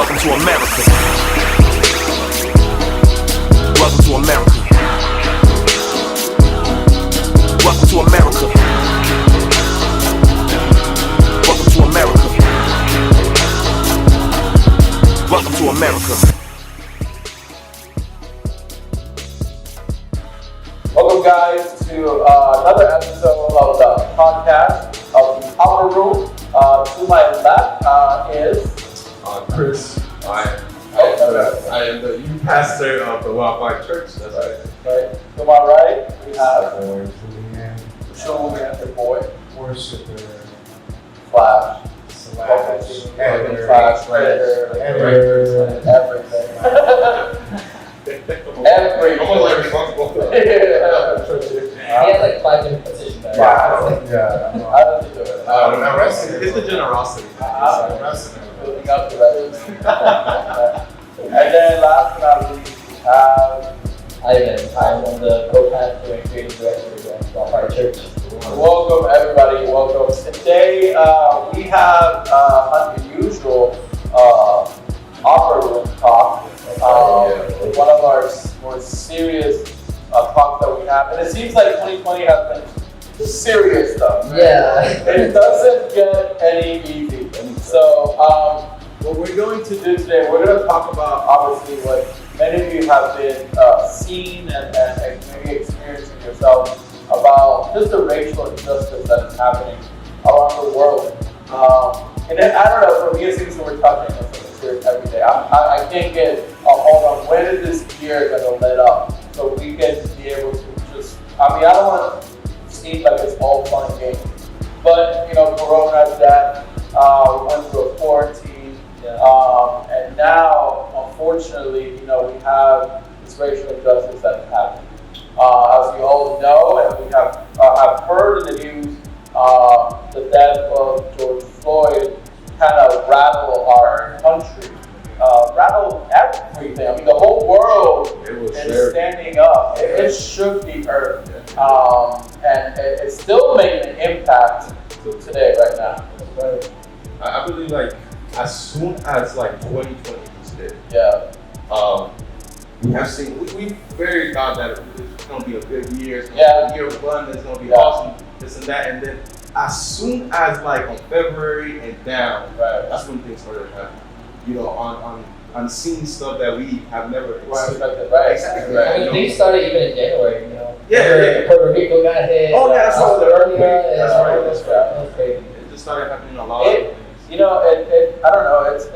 Welcome to America. Welcome to America. Welcome to America. Welcome to America. Welcome to America. Welcome, guys, to another episode of the podcast of the Upper Room. To my left is Chris. I am the youth pastor of the Wildfire Church. That's right. To my right, we have Julian, the boy, worshiper, slash editor, everything. I'm only responsible for that. He has like 5 different positions. Yeah. I don't think of it. It's the generosity. Building up the rest. And then last but not least, we have I'm on the co-pastor and creative director of Wildfire Church. welcome everybody, welcome. Today we have unusual upper room talk. One of our more serious talks that we have, and it seems like 2020 has been serious stuff. Right? Yeah. It doesn't get any easy. So what we're going to do today, we're going to talk about obviously what many of you have been seeing and maybe experiencing yourself about just the racial injustice that is happening around the world. And then, I don't know, for me it seems that we're touching on something serious every day. I can't get a hold on when is this year going to let up so we can be able to just, I don't want to seem like it's all fun and games. But, Corona is that, we went through a quarantine, and now, unfortunately, we have this racial injustice that is happening. As we all know, and we have heard in the news, the death of George Floyd kind of rattled our country, rattled everything. The whole world is standing up. It shook the earth, and it's still making an impact today, right now. I believe as soon as 2020 was hit, we have seen, we very thought that it's going to be a good year, it's going to be a year of fun, it's going to be awesome, this and that, and then as soon as on February and down, that's when things started happening. On seeing stuff that we have never expected. Right. Exactly. These started even in January, Yeah. Puerto Rico got hit. Oh, yeah, that's Australia. That's right. That was crazy. It just started happening a lot. I don't know. It's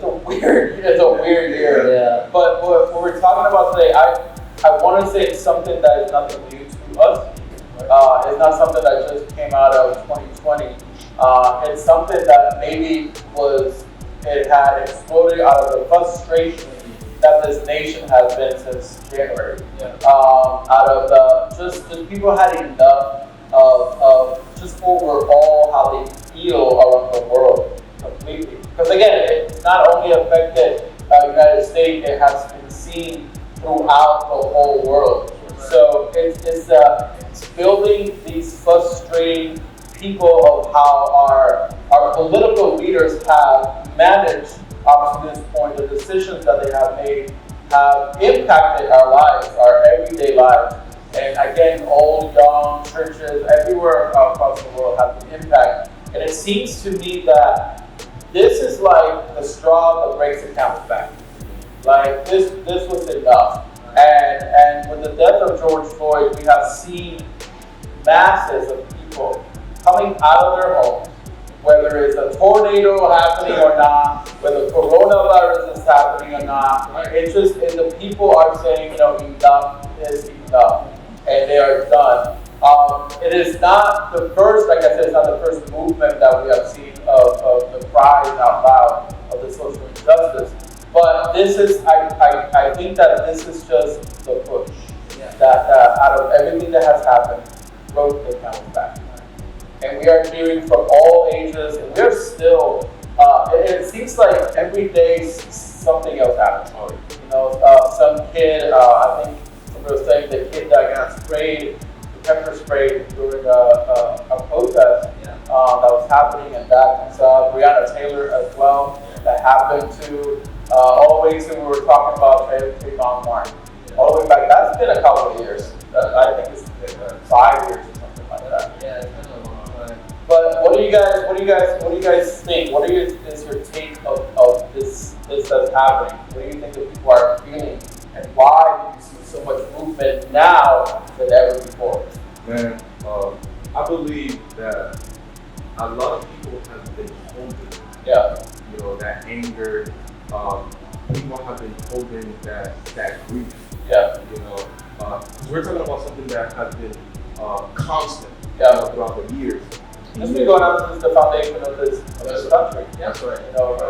a weird year. Yeah. But what we're talking about today, I want to say it's something that is nothing new to us. It's not something that just came out of 2020. It's something that maybe it had exploded out of the frustration that this nation has been since January. Out of just people had enough of just overall how they feel around the world completely. Because again, it not only affected the United States, it has been seen throughout the whole world. So it's building these frustrating people of how our political leaders have managed up to this point. The decisions that they have made have impacted our lives, our everyday lives. And again, old, young, churches, everywhere across the world have an impact. And it seems to me that this is like the straw that breaks the camel's back. This was enough. And with the death of George Floyd, we have seen masses of people coming out of their homes, whether it's a tornado happening or not, whether coronavirus is happening or not. It's just, and the people are saying, enough is enough, and they are done. It is not the first, like I said, it's not the first movement that we have seen of the cries out loud of the social injustice. But this is, I think that this is just the push that out of everything that has happened, broke the camel's back. And we are hearing from all ages, and we're still, it seems like every day something else happens. Some kid, I think somebody was saying the kid that got sprayed, pepper sprayed during a protest that was happening, and that comes up. Breonna Taylor as well, that happened to all the way to we were talking about Trayvon Martin. All the way back, that's been a couple of years. I think it's been 5 years or something like that. Yeah, it's been a long time. But what do you guys think? What is your take of this that's happening? What do you think that people are feeling, and why do you see so much movement now than ever before? Man, I believe that a lot of people have been holding, that anger. People have been holding that grief. Yeah. We're talking about something that has been constant throughout the years. This has been going on since the foundation of this country. That's right.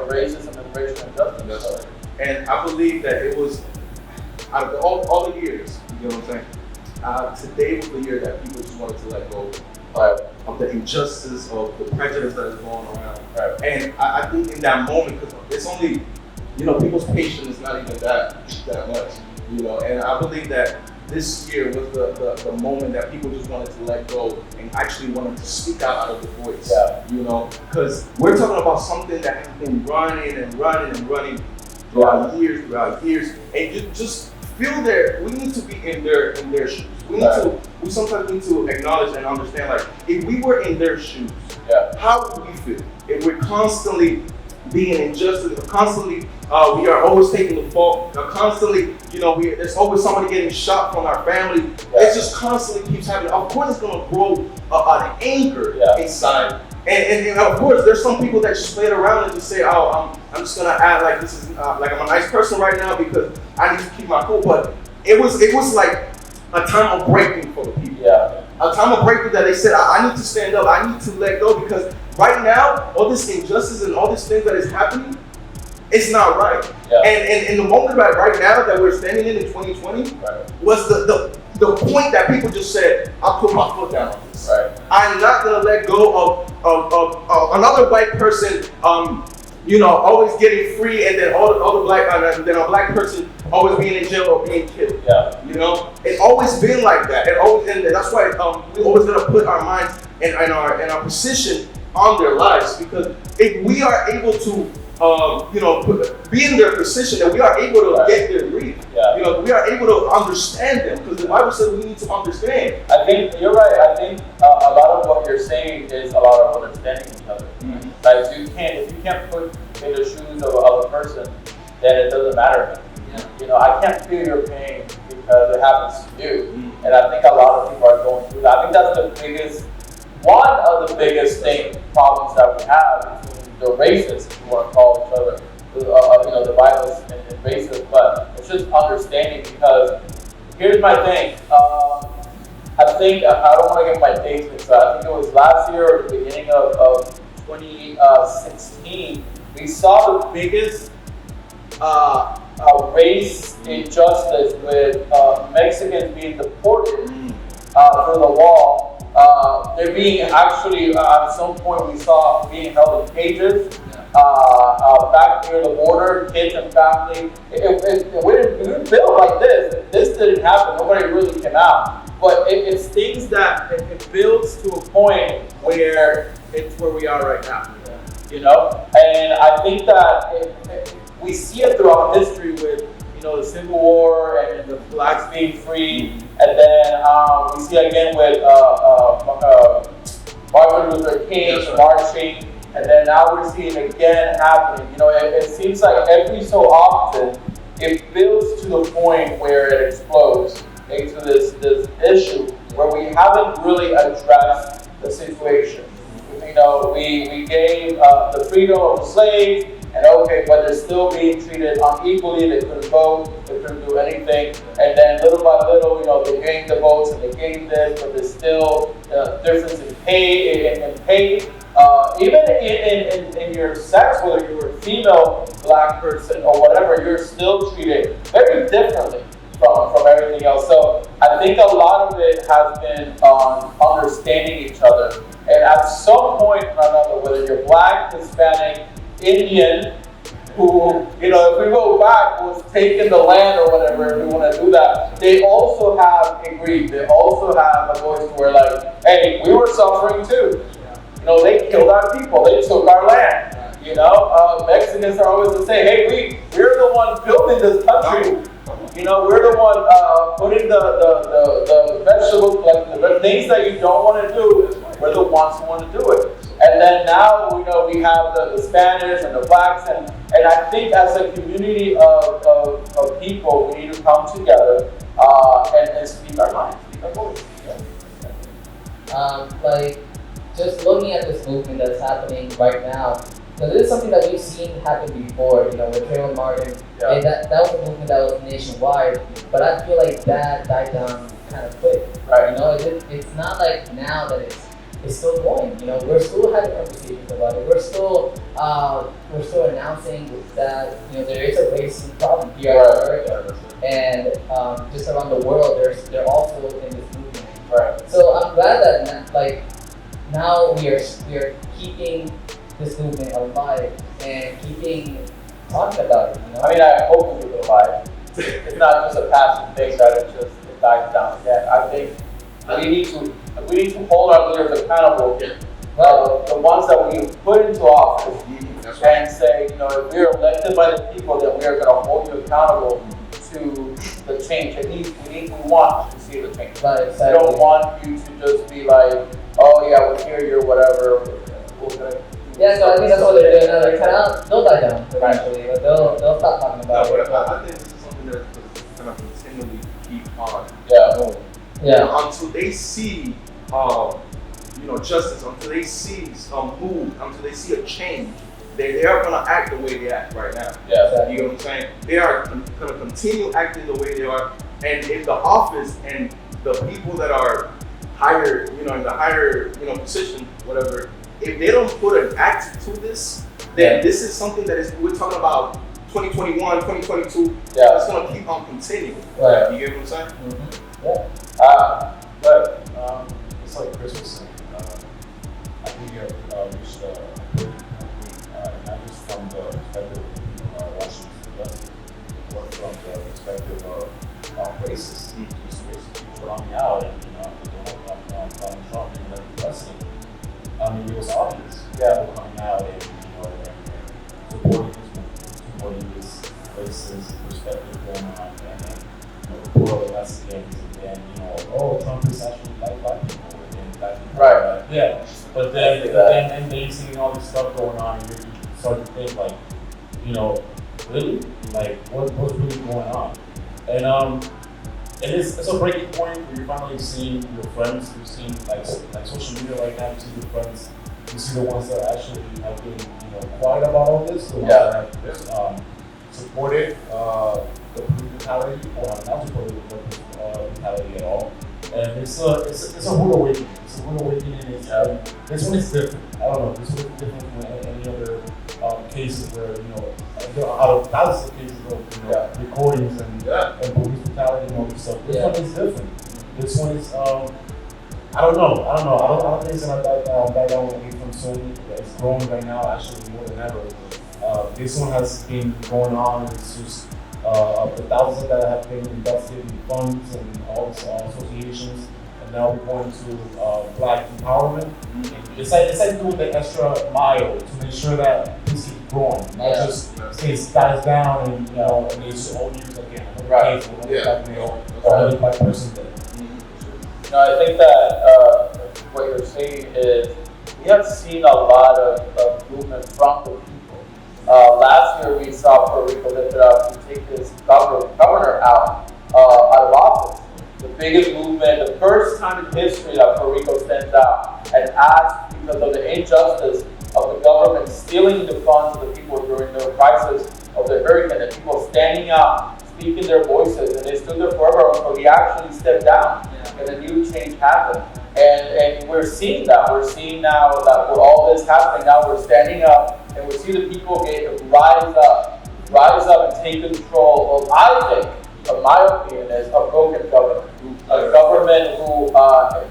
Racism and racial injustice. That's right. And I believe that it was out of all the years. You know what I'm saying? Today was the year that people just wanted to let go of the injustice, of the prejudice that is going around. Right. And I think in that moment, because it's only, people's patience is not even that much, and I believe that this year was the moment that people just wanted to let go and actually wanted to speak out of the voice, because we're talking about something that has been running throughout years, and you just feel there, we need to be in their shoes. We sometimes need to acknowledge and understand, like, if we were in their shoes, how would we feel? If we're constantly being injustice, constantly, we are always taking the fault, constantly, there's always somebody getting shot from our family. It just constantly keeps happening. Of course, it's going to grow an anger inside. And of course, there's some people that just play it around and just say, oh, I'm just going to act like this is, like I'm a nice person right now because I need to keep my cool. But it was like a time of breaking for the people. A time of breaking that they said, I need to stand up, I need to let go, because right now, all this injustice and all these things that is happening, it's not right. And the moment right now that we're standing in 2020 was the point that people just said, I'll put my foot down on this. I'm not gonna let go of another white person, always getting free, and then then a black person always being in jail or being killed. It's always been like that. And that's why we always gotta put our minds and our position on their lives, because if we are able to be in their position, and we are able to get their grief, we are able to understand them, because the Bible says we need to understand. I think you're right. I think a lot of what you're saying is a lot of understanding each other. Like, if you can't put in the shoes of a person, then it doesn't matter. I can't feel your pain because it happens to you. And I think a lot of people are going through that. I think that's one of the biggest problems that we have between the races, if you want to call each other, the violence and racism, but it's just understanding, because here's my thing. I think, I don't want to get my dates mixed up. I think it was last year or the beginning of 2016, we saw the biggest race injustice with Mexicans being deported through the wall. They're being actually, at some point we saw being held in cages back near the border, kids and family. We didn't build like this. This didn't happen. Nobody really came out. But it's things that it builds to a point where it's where we are right now. And I think that we see it throughout history with the Civil War and the blacks being free, and then we see again with Martin Luther King marching, and then now we're seeing it again happening. It seems like every so often it builds to the point where it explodes into this issue where we haven't really addressed the situation. We gave the freedom of the slaves, and but they're still being treated unequally. They couldn't vote, they couldn't do anything, and then little by little, they gained the votes and they gained this, but there's still difference in pay. Even in your sex, whether you're a female black person or whatever, you're still treated very differently from everything else. So I think a lot of it has been on understanding each other. And at some point or another, whether you're black, Hispanic, Indian, who, if we go back, was taking the land or whatever, if we want to do that, they also have a grief. They also have a voice where, like, hey, we were suffering too. They killed our people. They took our land. You know, Mexicans are always to say, hey, we're the one building this country. You know, we're the one putting the vegetables, like the things that you don't want to do, we're the ones who want to do it. And then now, you know, we have the Spanish and the blacks, and I think as a community of people, we need to come together and speak our minds, speak our voice. Like, just looking at this movement that's happening right now, because this is something that we've seen happen before, you know, with Trayvon Martin, and that was a movement that was nationwide, but I feel like that died down kind of quick, Right. You know, it's not like now that it's still going, you know, we're still having conversations about it, we're still announcing that, you know, there is a racism problem here in America, and just around the world, they're also in this movement. Right. So I'm glad that like now we are keeping this movement alive and keeping talking about it. You know? I mean, I hope we keep it alive. It's not just a passing thing that it dies down again. I think we need to hold our leaders accountable. The ones that we put into office, and say, you know, if we're elected by the people, then we are going to hold you accountable to the change. At least we want to see the change. Right, We exactly. don't want you to just be like, oh yeah, we'll hear you or whatever. We're gonna Yeah, so I think that's what they're doing now. They're kind of, they'll die down eventually, but they'll stop talking about No, it. but I think this is something that's going to continually keep on Yeah. going. Yeah. Until they see, you know, justice, until they see some move, until they see a change, they are going to act the way they act right now. Yeah. You know what I'm saying? They are going to continue acting the way they are. And if the office and the people that are higher, you know, in the higher, you know, position, whatever, if they don't put an act to this, then this is something that is, we're talking about 2021, 2022, Yeah. it's going to keep on continuing. Right. You get what I'm saying? Mm-hmm. Yeah. But It's like Chris was saying. I think you have reached a good point, not just from the perspective of Washington justice, but from the perspective of racists. These racist people running out, and you know, Donald Trump being elected president. I mean, it was obvious. People coming out and you know, and supporting this racist perspective going on, and then you know, the world investigating, and then you know, oh, Trump is actually like black people, and black people. Right. Yeah. But then you seeing all this stuff going on, and you start to think like, you know, really, like what's really going on, and it's a breaking point where you're finally seeing your friends. You're seeing like social media right now. You see your friends. You see the ones that actually have been, you know, quiet about all this. The ones that have supported the police brutality or have not supported the police brutality at all. And it's a rude awakening. It's a rude awakening. This one is different. I don't know. This one is different from any other cases where, you know, out of thousands of cases of, you know, recordings and police brutality and all this stuff. This one is different. This one is I don't know. I don't think it's gonna die down anytime soon. It's growing right now, actually more than ever. This one has been going on. It's just the thousands that have been invested in funds and all these associations, and now we're going to Black empowerment. It's like doing the extra mile to make sure that this keeps growing, not just dies down and, you know, and it's all years again. Right. Black male or another black person dead. no, I think that what you're saying is we have seen a lot of movement from the people. Last year we saw Puerto Rico lifted up to take this governor out of office. The biggest movement, the first time in history that Puerto Rico stands out and asks because of the injustice of the government stealing the funds of the people during the crisis of the hurricane, and people standing up, speaking their voices, and they stood there forever until he actually stepped down and a new change happened. And we're seeing that. We're seeing now that with all this happening, now we're standing up and we see the people rise up and take control of, I think, of my opinion, is a broken government. A government who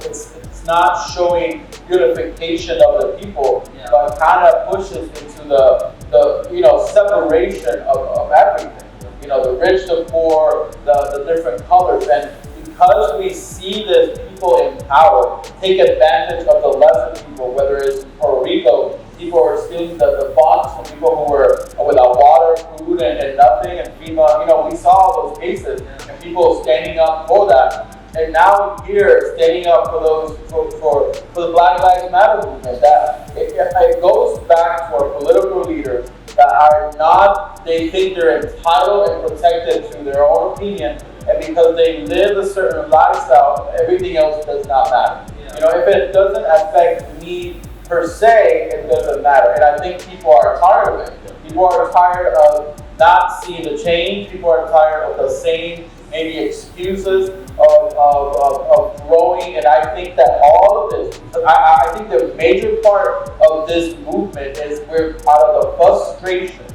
it's not showing unification of the people, but kind of pushes into the you know, separation of everything. You know, the rich, the poor, the different colors, and because we see this people in power take advantage of the lesser people, whether it's in Puerto Rico, people are stealing the funds from people who were without water, food, and nothing, and FEMA, you know, we saw those cases, and people standing up for that. And now here, standing up for those, for the Black Lives Matter movement, that it goes back to our political leaders that are not, they think they're entitled and protected to their own opinion, and because they live a certain lifestyle, everything else does not matter. Yeah. You know, if it doesn't affect me per se, it doesn't matter. And I think people are tired of it. People are tired of not seeing the change. People are tired of the same maybe excuses of growing. And I think that all of this, I think the major part of this movement is we're out of the frustration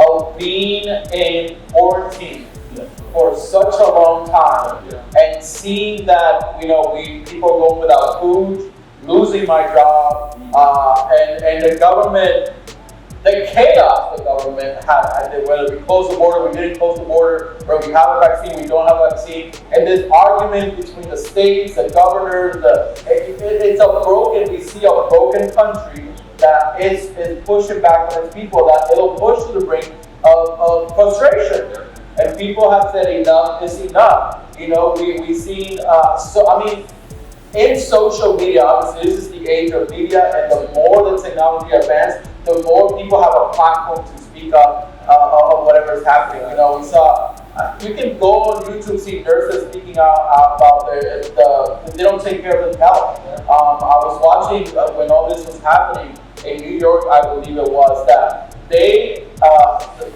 of being in quarantine for such a long time, and seeing that, you know, people going without food, losing my job, and the government, the chaos the government had, whether we close the border, we didn't close the border, or we have a vaccine, we don't have a vaccine, and this argument between the states, the governors, it's a broken, we see a broken country that is pushing back on its people, that it'll push to the brink of frustration. And people have said enough is enough. You know, we've seen, in social media, obviously this is the age of media, and the more the technology advances, the more people have a platform to speak up of whatever is happening. You know, we saw, you can go on YouTube, see nurses speaking out about they don't take care of their health. I was watching when all this was happening in New York, I believe it was, that they,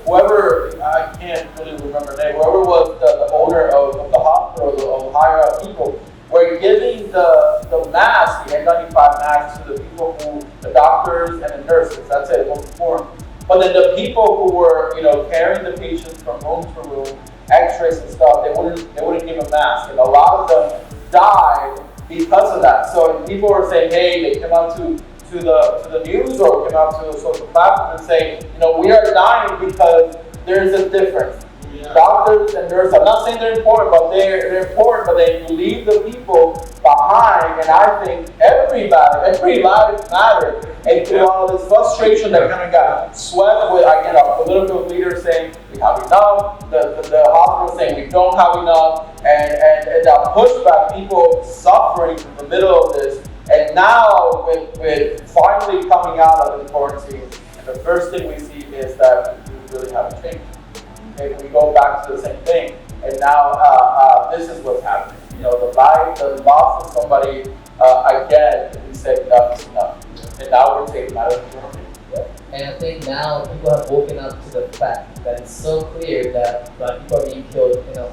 whoever, I can't really remember the name, whoever was the owner of the hospital, of higher up people, were giving the mask, the N95 mask, to the people the doctors and the nurses, that's it, most important. But then the people who were, you know, carrying the patients from room to room, x-rays and stuff, they wouldn't give a mask. And a lot of them died because of that. So people were saying, hey, they came out to the news or came out to a social platform and say, you know, we are dying because there's a difference. Yeah. Doctors and nurses, I'm not saying they're important, but they're important, but they leave the people behind, and I think every life matters. And through all of this frustration that kind of got swept with, again, our political leaders saying we have enough, the hospital saying we don't have enough, and that pushback, people suffering in the middle of this. And now, with finally coming out of the quarantine, and the first thing we see is that we really haven't changed. Okay, we go back to the same thing, and now this is what's happening. You know, the loss of somebody, again, we say enough is enough. And now we're taking out of the government. And I think now people have woken up to the fact that it's so clear that Black people are being killed, you know,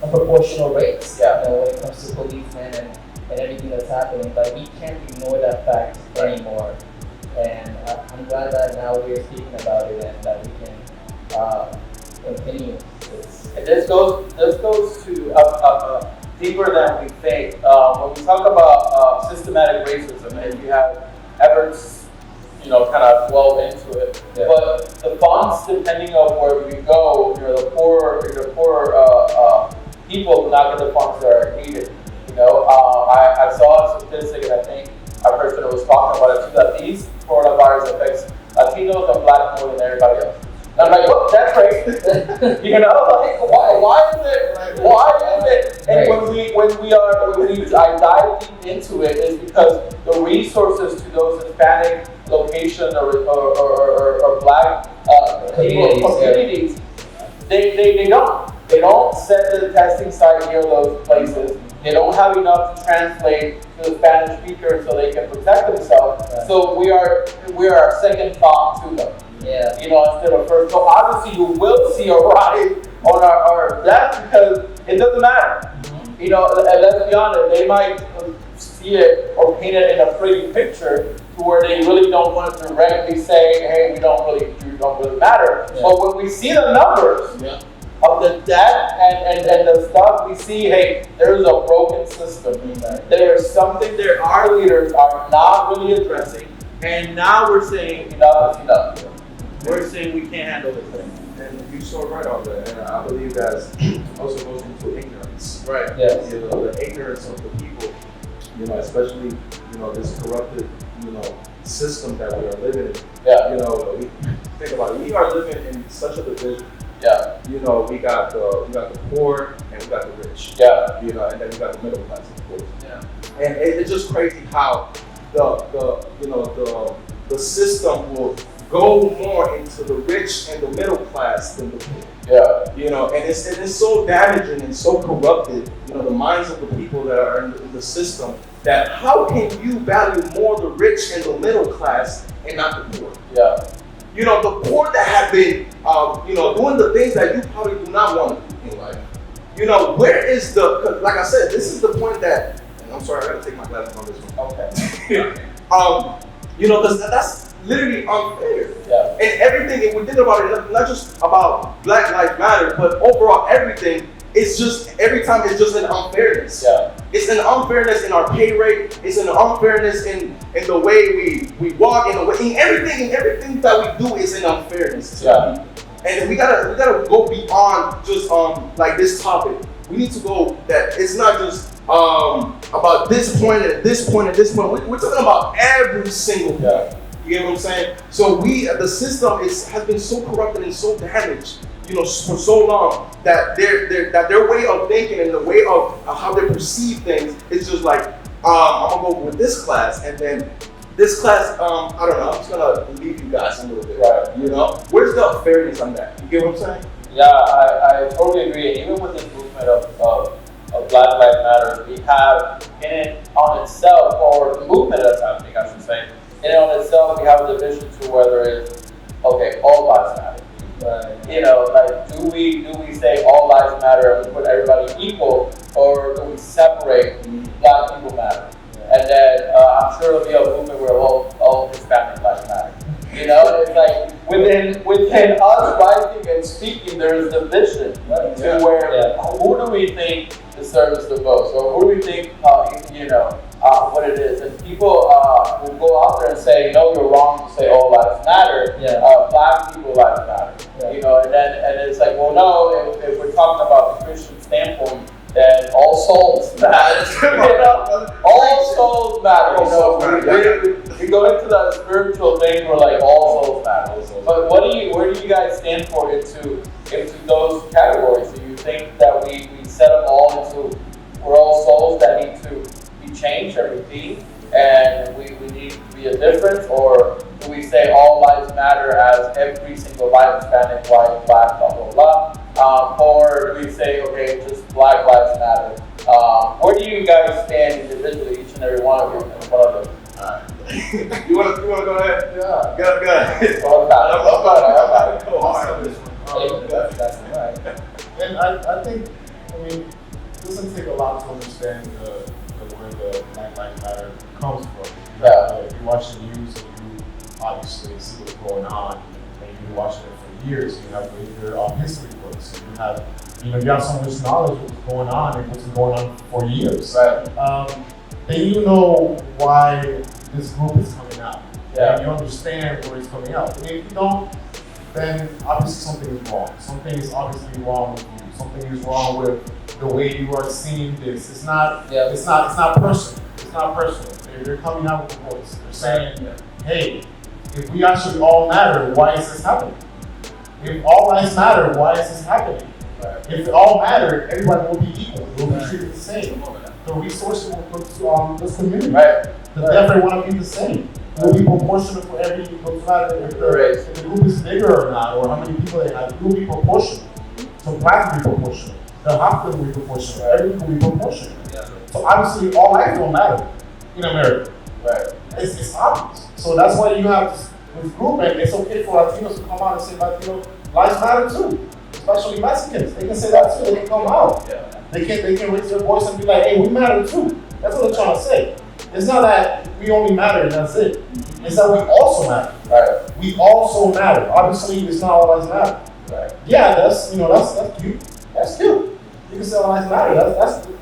unproportional rates. Yeah. You know, when it comes to policemen and everything that's happening, but we can't ignore that fact anymore. And I'm glad that now we're speaking about it and that we can continue this. And this goes to deeper than we think. When we talk about systematic racism, and you have efforts, you know, kind of delve into it, but the funds, depending on where we go, you know, the poor people do not get the funds that are needed. You know, I saw a statistic, and I think our person was talking about it too, that these coronavirus affects Latinos and Black more than everybody else. And I'm like, look, that's racist. You know, like why is it? Why is it? And when I dive deep into it, is because the resources to those Hispanic locations or Black communities, they don't set the testing site near those places. They don't have enough to translate to the Spanish speakers so they can protect themselves. Right. So we are a second thought to them. Yeah. You know, instead of first. So obviously you will see a rise on our death because it doesn't matter. Mm-hmm. You know, and let's be honest, they might see it or paint it in a pretty picture to where they really don't want to directly say, hey, you don't really matter. Yeah. But when we see the numbers, of the debt and the stuff, we see, hey, there's a broken system. There is something that our leaders are not really addressing, and now we're saying enough is enough. We're saying we can't handle this thing. And you're so right on that, and I believe that also goes into ignorance. Right. Yes. You know, the ignorance of the people, you know, especially, you know, this corrupted system that we are living in. Yeah. We think about it. We are living in such a division. Yeah. We got the poor and we got the rich. Yeah. And then we got the middle class, of course. Yeah. And it's just crazy how the system will go more into the rich and the middle class than the poor. Yeah. And it's so damaging and so corrupted, the minds of the people that are in the system, that how can you value more the rich and the middle class and not the poor? Yeah. The poor that have been, doing the things that you probably do not want to do in life. Where is like I said, this is the point that, and I'm sorry, I gotta take my glasses on this one. Okay. Because that's literally unfair. Yeah. And everything, if we think about it, not just about Black Lives Matter, but overall everything, it's just, every time it's just an unfairness. Yeah. It's an unfairness in our pay rate, it's an unfairness in the way we walk, in everything that we do is an unfairness. Yeah. And we gotta go beyond just like this topic. We need to go that it's not just about this point and this point and this point. We're talking about every single point. Yeah. You get what I'm saying? So the system has been so corrupted and so damaged, for so long, that their way of thinking and the way of how they perceive things is just like, I'm gonna go with this class, and then this class, I don't know, I'm just gonna leave you guys a little bit. Right. Where's the fairness on that? You get what I'm saying? Yeah, I totally agree. And even with this movement of Black Lives Matter, we have in it on itself, or the movement that's happening, I should say, in it on itself, we have a division to whether it's, okay, all lives matter. Like, do we say all lives matter and we put everybody equal, or do we separate Black people matter? And then I'm sure there'll be a movement where all Hispanic lives matter. It's like within us writing and speaking, there's division to where who do we think deserves the vote? So who do we think what it is? And people will go out there and say, no, you're wrong to say all lives matter. Black people lives matter. And it's like, well, no, if we're talking about the Christian standpoint, then all souls matter. All souls matter. We go into that spiritual thing where like all souls matter. But where do you guys stand for into those categories? Do you think that we set them all into we're all souls that need to be changed and redeemed, and we need to be a difference, or do we say all lives matter as every single life, Hispanic, white, Black, blah blah blah? Or do we say, okay, just Black lives matter? Where do you guys stand individually, each and every one of you, and one of them? You want to go ahead? Yeah. Go ahead. Go ahead. Go hard. That's right. And I think, it doesn't take a lot to understand where the Black Lives Matter comes from. If you watch the news and you obviously see what's going on, and you've been watching it for years, you have your history books, and you have so much knowledge of what's going on and what's been going on for years. Right. Then you know why this group is coming out. Yeah. And you understand where it's coming out. And if you don't, then obviously something is wrong. Something is obviously wrong with you. Something is wrong with the way you are seeing this. It's not personal. It's not personal. They're coming out with a voice. They're saying, hey, if we actually all matter, why is this happening? If all lives matter, why is this happening? If it all mattered, everybody will be equal. We'll be treated the same. The resources will go to this community. The death rate will be the same. It will be proportional for every, no matter if the group is bigger or not, or how many people they have. It will be proportional. So Black will be proportional. The hospital will be proportional. Everything will be proportional. So obviously, all life will matter in America. It's obvious. So that's why you have this group, and it's okay for Latinos to come out and say Latino lives matter too. Especially Mexicans, they can say that too. They can come out. They can raise their voice and be like, "Hey, we matter too." That's what they're trying to say. It's not that we only matter and that's it. It's that we also matter. We also matter. Obviously, it's not all lives matter. Yeah, that's cute. That's cute. You can say all lives matter.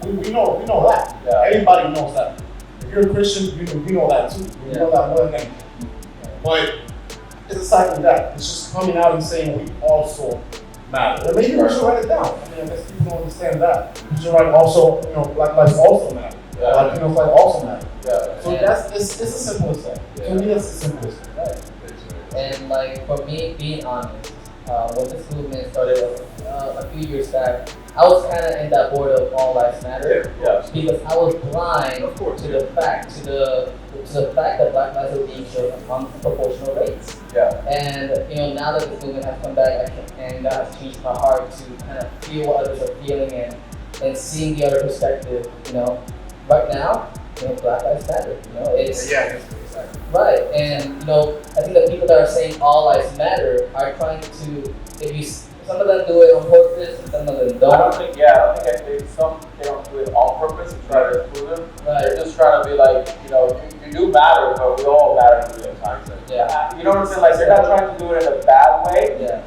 We know that. Everybody knows that. If you're a Christian, you know that too. You know that more than anything. But it's aside from that. It's just coming out and saying we also matter. And maybe we should write it down. I guess people don't understand that. We should write also, Black lives also matter. Latinos life also matter. Yeah. So it's as simple as that. To me, that's the simplest thing. Right. And like for me, being honest, when this movement started a few years back, I was kind of in that board of all lives matter. Yeah. Because I was blind Of course, to the fact that Black lives are being killed on proportional rates. Yeah. And now that this movement has come back, and that has changed my heart to kind of feel what others are feeling and seeing the other perspective. Right now, Black lives matter. It's Exactly. right. And I think the people that are saying all lives matter are trying to, some of them do it on purpose and some of them don't. I don't think they don't do it on purpose to try to exclude them. Right. They're just trying to be like, you do matter, but we all matter to them. Yeah. You know what I'm saying? Like, they're not trying to do it in a bad way. Yeah.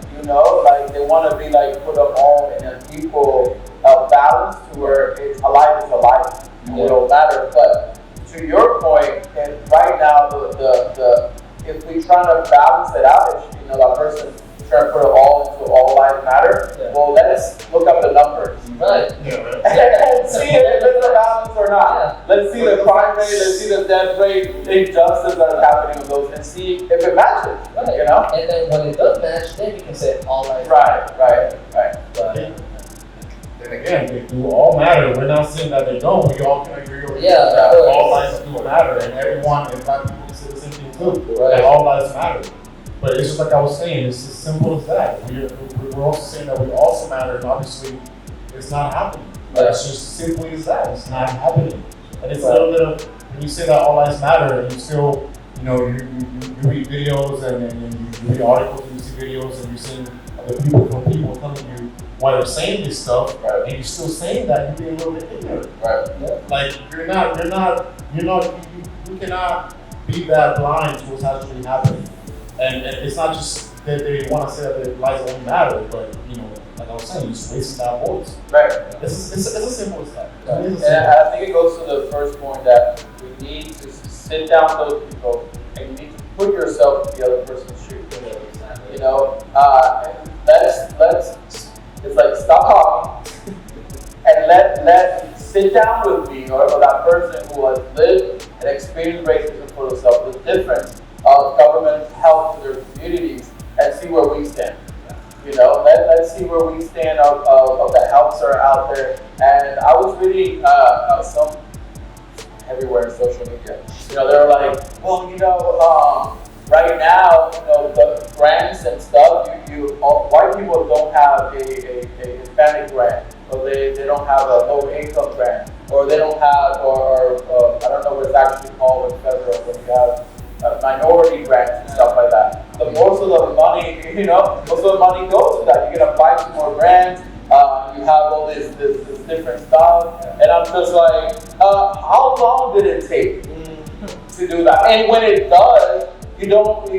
Like they want to be like put them all in an equal balance to where it's a life is a life. It don't matter. But to your point, and right now the if we try to balance it out, if that person trying to put it all into all lives matter, well, let's look up the numbers. Right. And see if it's a balance or not. Yeah. Let's see the crime rate, let's see the death rate, injustice that is happening with those, and see if it matches. Right. And then when it does match, then you can say all lives matter. Right. But, And again, they do all matter. We're not saying that they don't. We all can agree on Yeah, that all lives do matter, and everyone and Black people can say the same thing too. Right. That all lives matter. But it's just like I was saying, it's as simple as that. We're also saying that we also matter, and obviously, it's not happening. Right. It's just simply as that. It's not happening. And it's a little bit of, when you say that all lives matter, and you still, you read videos and you read articles and you see videos and you're seeing other people telling you why they're saying this stuff, Right. and you're still saying that, you're being a little bit ignorant. Right. Like you cannot be that blind to what's actually happening. And it's not just that they want to say that their lives only matter, but like I was saying, you're just wasting that voice. Right. It's as simple as that. Right. It's as And simple. I think it goes to the first point that we need to sit down with those people and you need to put yourself in the other person's shoes. Let's it's like stop talking and let sit down with me or that person who has lived and experienced racism for themselves, the difference of government help to their communities, and see where we stand. Let's see where we stand of the helps that are out there. And I was reading some everywhere in social media. They're like, well, right now, the grants and stuff, white people don't have a Hispanic grant, or they don't have a low income grant, or they don't have, or I don't know what it's actually called in federal, when you have minority grants and stuff like that. So most of the money, goes to that. You're gonna apply for more grants. You have all this different stuff, and I'm just like, how long did it take to do that? And when it does, we don't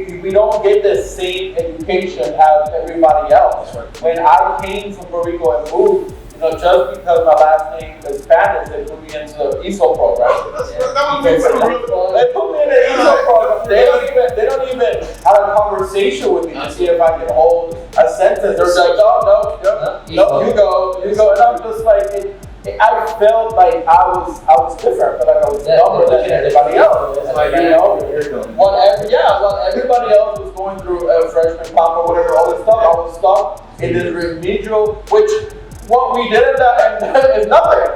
get the same education as everybody else. When I came from Puerto Rico and moved, just because my last name is Spanish, they put me into the ESOL program. They put me in the ESOL program. They don't even have a conversation with me to see if I can hold a sentence. They're like, no, you go. And I'm just like, I felt like I was different. I felt like I was dumber than everybody else. It's like, while everybody else was going through a freshman pop or whatever, all this stuff, I was stuck in this remedial, which what we did in that is nothing.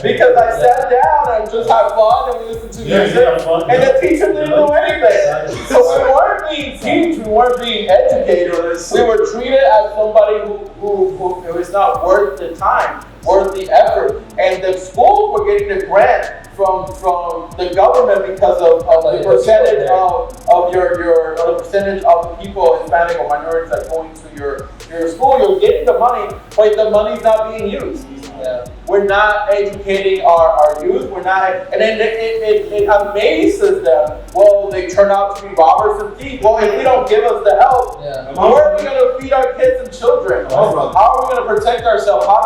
Because I sat down and just had fun and we listened to music, and the teacher didn't do anything. So we weren't being taught, we weren't being educated. We were treated as somebody who is not worth the time, worth the effort. And the schools were getting the grant from the government because of the percentage of the percentage of the people, Hispanic or minorities, that are going to your school. You're getting the money, but the money's not being used. Yeah. We're not educating our youth. We're not, and then it amazes them. Well, they turn out to be robbers and thieves. Well, if we don't give us the help, how are we going to feed our kids and children? How are we going to protect ourselves? How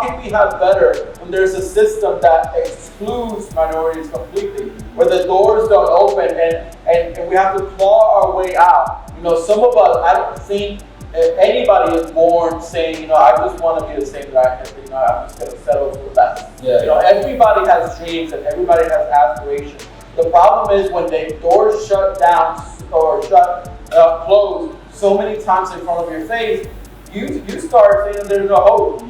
can we have better when there's a system that excludes minorities completely, where the doors don't open and we have to claw our way out? Some of us, I don't think if anybody is born saying, I just want to be the same guy, I'm just going to settle for less. Everybody has dreams and everybody has aspirations. The problem is when the doors shut down or closed so many times in front of your face, you start saying there's no hope.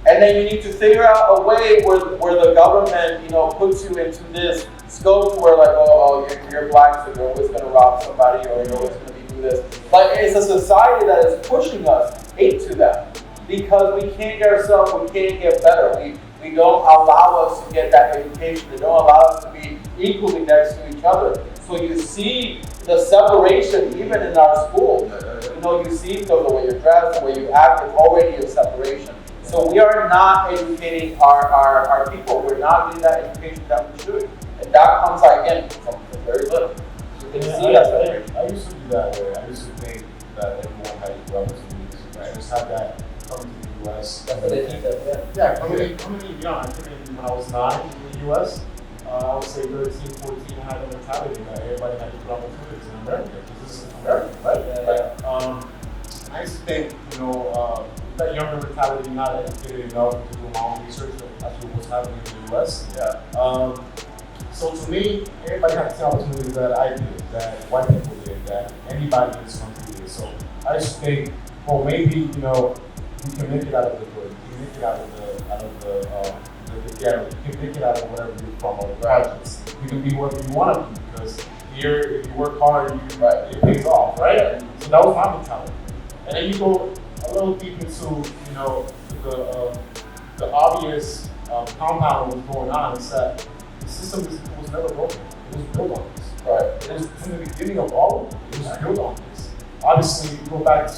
And then you need to figure out a way where the government, puts you into this scope where like, you're black, so you're always going to rob somebody or you're always going to do this. But it's a society that is pushing us into that because we can't get ourselves, we can't get better. We don't allow us to get that education. They don't allow us to be equally next to each other. So you see the separation even in our schools. You see the way you're dressed, the way you act, it's already a separation. So we are not educating our people. We're not getting that education that we should. And that comes, again, from very little. You can see that. I used to do that way. I used to think that everyone had equal opportunities. Right? I just had that coming to the U.S. That's what they think of, Yeah, coming in, I came in when I was 9 in the U.S. I would say 13, 14, I had the mentality that everybody had equal opportunities in America. This is America, right? I used to think, that younger mentality, not educated enough to do my own research. That's what was happening in the U.S. So to me, everybody had the same opportunity that I did, that white people did, that anybody in this country did. So I just think, maybe, we can make it out of the hood, we can make it out of the ghetto, you can make it out of whatever you're from or the projects. You can be whoever you want to be because here, if you work hard, it pays off, right? So that was my mentality. And then you go a little deep into, the obvious compound of what's going on is that the system was never broken. It was built on this. Right. It was from the beginning of all of it. It was built on this. Obviously, you go back to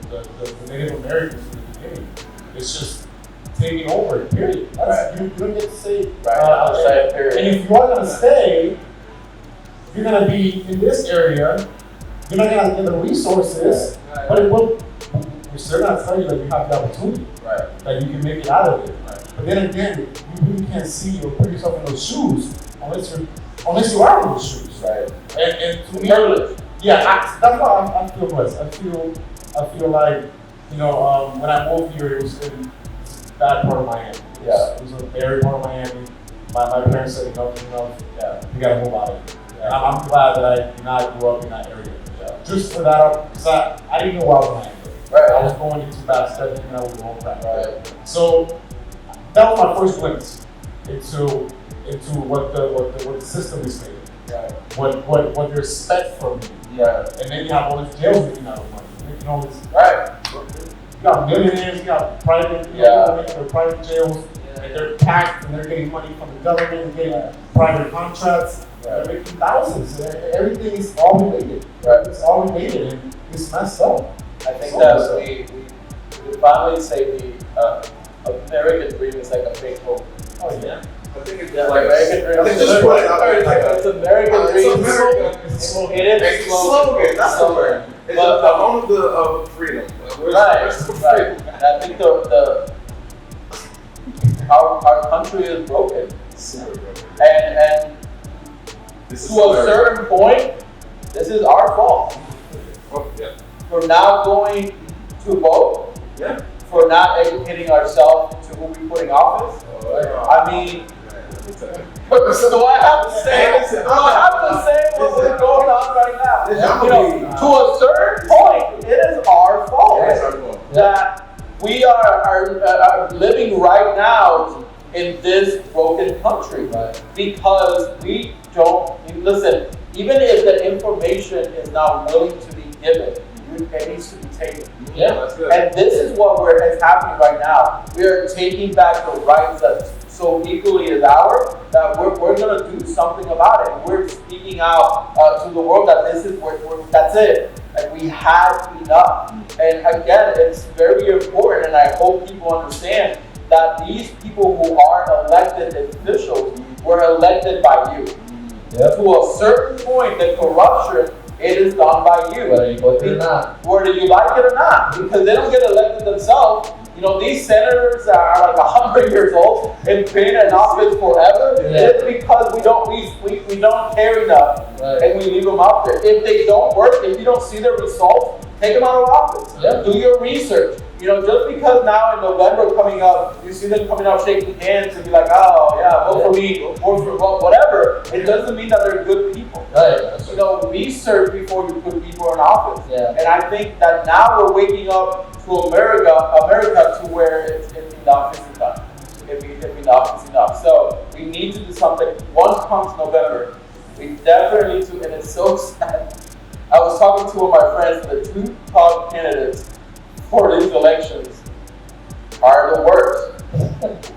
the Native Americans from the beginning. It's just taking over. Period. You don't get to say. Right. Period. And if you are gonna stay, you're gonna be in this area. You're not gonna get the resources, but it will. We're still gonna tell you that you have the opportunity, that you can make it out of it. But then again, you really can't see or put yourself in those shoes unless you are in those shoes, right? And to me, that's why I feel blessed. I feel like when I moved here, it was in a bad part of Miami. It was a very part of Miami. My parents said enough. You gotta move out of here. And I'm glad that I did not grow up in that area. Just for that, because I didn't know where I was going. I was going into bad stuff and I was going crap. So that was my first glimpse into what the system is making. What they expect from you. And then you have all these jails making out of money. Making all this. You got millionaires, you got private private jails, and they're packed and they're getting money from the government, getting private contracts. They're making thousands. Everything is all related. It's all related and it's messed up. I think that we finally say the American dream is like a fake hope. I think it's American dream. Let's just put it out there. It's American dream. It's a slogan. It is a slogan. That's the word. It's the home of freedom. Right. And I think our country is broken. Super broken. And to a certain point, this is our fault. For not going to vote, for not educating ourselves to who we put in office. I mean, do I have to say? Do I have to say what's going on right now? To a certain point, it is our fault that we are living right now in this broken country because we don't listen. Even if the information is not willing to be given, it needs to be taken. That's good. And this is what is happening right now. We are taking back the rights that so equally is ours, that we're going to do something about it. We're speaking out to the world that this is that's it. And we had enough. And again, it's very important, and I hope people understand that these people who are elected officials were elected by you. To a certain point, the corruption, it is done by you. Whether you like it or not. Whether you like it or not. Because they don't get elected themselves. These senators are like 100 years old and been in office forever. It's because we don't care enough and we leave them out there. If they don't work, if you don't see the results, take them out of office. Yeah. Do your research. You know, just because now in November coming up, you see them coming out shaking hands and be like, oh yeah, vote for me, vote for whatever. It doesn't mean that they're good people. Right. You know, research before you put people in office. Yeah. And I think that now we're waking up to America to where it's enough is enough. If enough is enough. So we need to do something. Once comes November, we definitely need to, and it's so sad. I was talking to one of my friends, the two top candidates for these elections are the worst.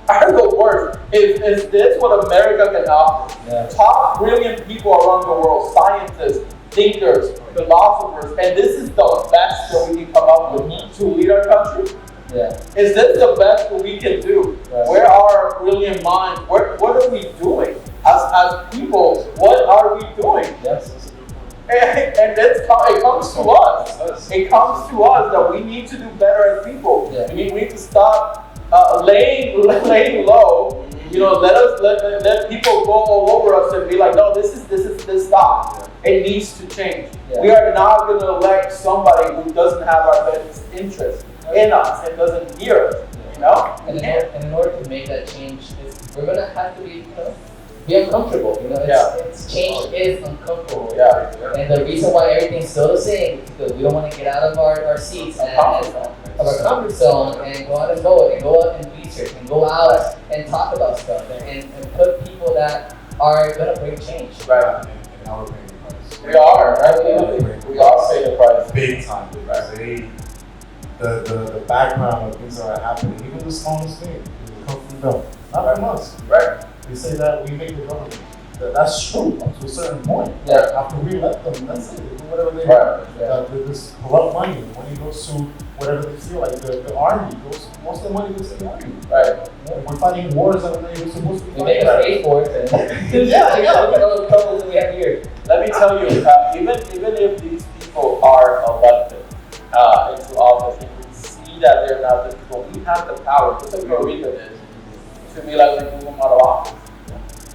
Are the worst. Is this what America can offer? Yeah. Top brilliant people around the world, scientists, thinkers, philosophers, and this is the best that we can come up with to lead our country? Yeah. Is this the best that we can do? Right. Where are our brilliant minds? What are we doing? As people, what are we doing? Yes. And it comes to us. It comes to us that we need to do better as people. Yeah. We need to stop laying low. You know, let people go all over us and be like, no, this stop. It needs to change. Yeah. We are not going to elect somebody who doesn't have our best interest in us and doesn't hear us. You know? And in order to make that change, we're gonna have to be uncomfortable. You know, change is uncomfortable. Yeah. And the reason why everything's still the same is because we don't want to get out of our seats and of our comfort zone and go out and vote and go out and research and go out and talk about stuff and put people that are gonna bring change. Right. And now we're paying the price. We are, right? We all pay the price. Big time. Right. The background of things that are happening, even the smallest thing, it comes from them, not from us. Right. They say that we make the government. That's true up to a certain point. Yeah. After we elect them, that's it. They do whatever they Right. want. This corrupt money. Money goes to whatever they feel like. The army goes. Most of the money goes to the army. Right. We're fighting wars that we're not even supposed to be We make fighting. us pay for it. And Yeah. Look at all the troubles that we have here. Let me tell you, even if these people are elected into office and we see that they're not the people, we have the power, just like Puerto Rico is, to be like, we move them out of office.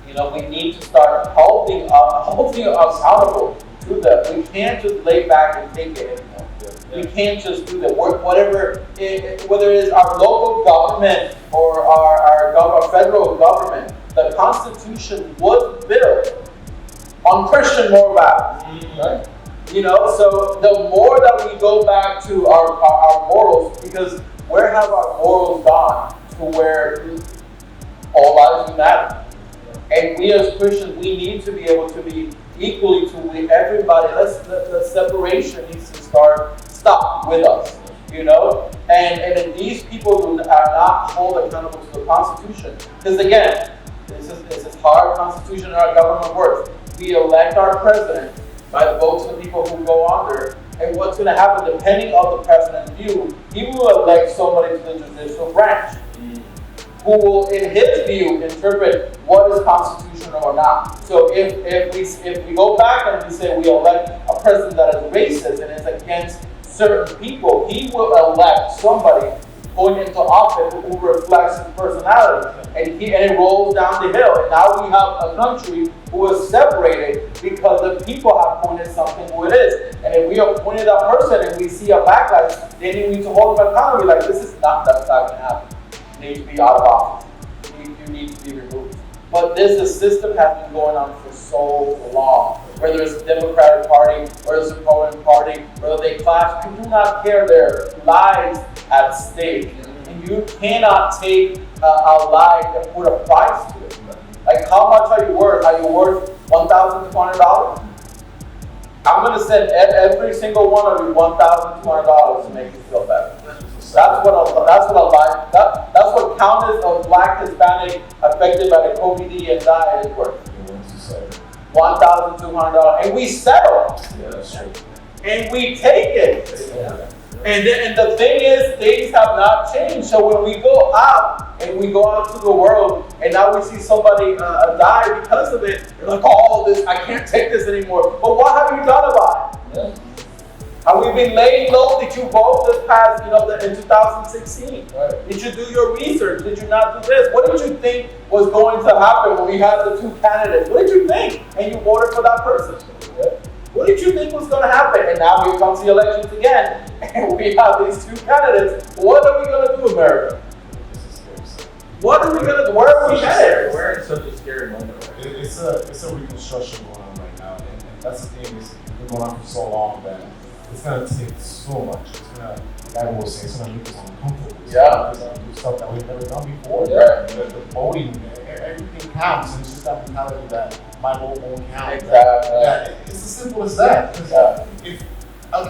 You know, we need to start holding accountable to them. We can't just lay back and take it anymore. We can't just do that. Whatever, whether it's our local government or our federal government, the Constitution was built on Christian moral values. Right? You know, so the more that we go back to our morals, because where have our morals gone to where all lives matter? And we as Christians, we need to be able to be equally to everybody. The separation needs to stop with us, you know? And if these people who are not held accountable to the Constitution, because again, this is how our Constitution and our government works. We elect our president by the votes of the people who go under, and what's going to happen, depending on the president's view, he will elect somebody to the judicial branch, who will, in his view, interpret what is constitutional or not. So if we go back and we say we elect a president that is racist and is against certain people, he will elect somebody going into office who reflects his personality, and it rolls down the hill. And now we have a country who is separated because the people have appointed something who it is. And if we appointed that person and we see a backlash, then we need to hold them accountable. Like, that's not going to happen. You need to be out of office. You need to be removed. But this system has been going on for so long. Whether it's the Democratic Party, or it's the Republican Party, whether they clash, we do not care. Their lives at stake. And you cannot take a lie and put a price to it. Like, how much are you worth? Are you worth $1,200? I'm going to send every single one of you $1,200 to make you feel better. That's what countless of Black, Hispanic affected by the COVID and died is worth. $1,200, and we settle. Yeah, that's true. And we take it. Yeah. And the thing is, things have not changed. So when we go out and we go out to the world, and now we see somebody die because of it, you're like, oh, I can't take this anymore. But what have you done about it? Yeah. Have we been laying low? Did you vote this past, in 2016? Right. Did you do your research? Did you not do this? What did you think was going to happen when we had the two candidates? What did you think? And you voted for that person. Yeah. What did you think was going to happen? And now here comes the elections again, and we have these two candidates. What are we going to do, America? What are we going to do? Where are we headed? We're in such a scary moment. It's a reconstruction going on right now, and that's the thing, is it's been going on for so long that it's gonna take so much. It's gonna, like I was saying, it's gonna make us uncomfortable. Yeah. It's gonna do stuff that we've never done before. Yeah. The voting, everything counts, and it's just that mentality that my vote won't count. Exactly. It's as simple as that. Yeah.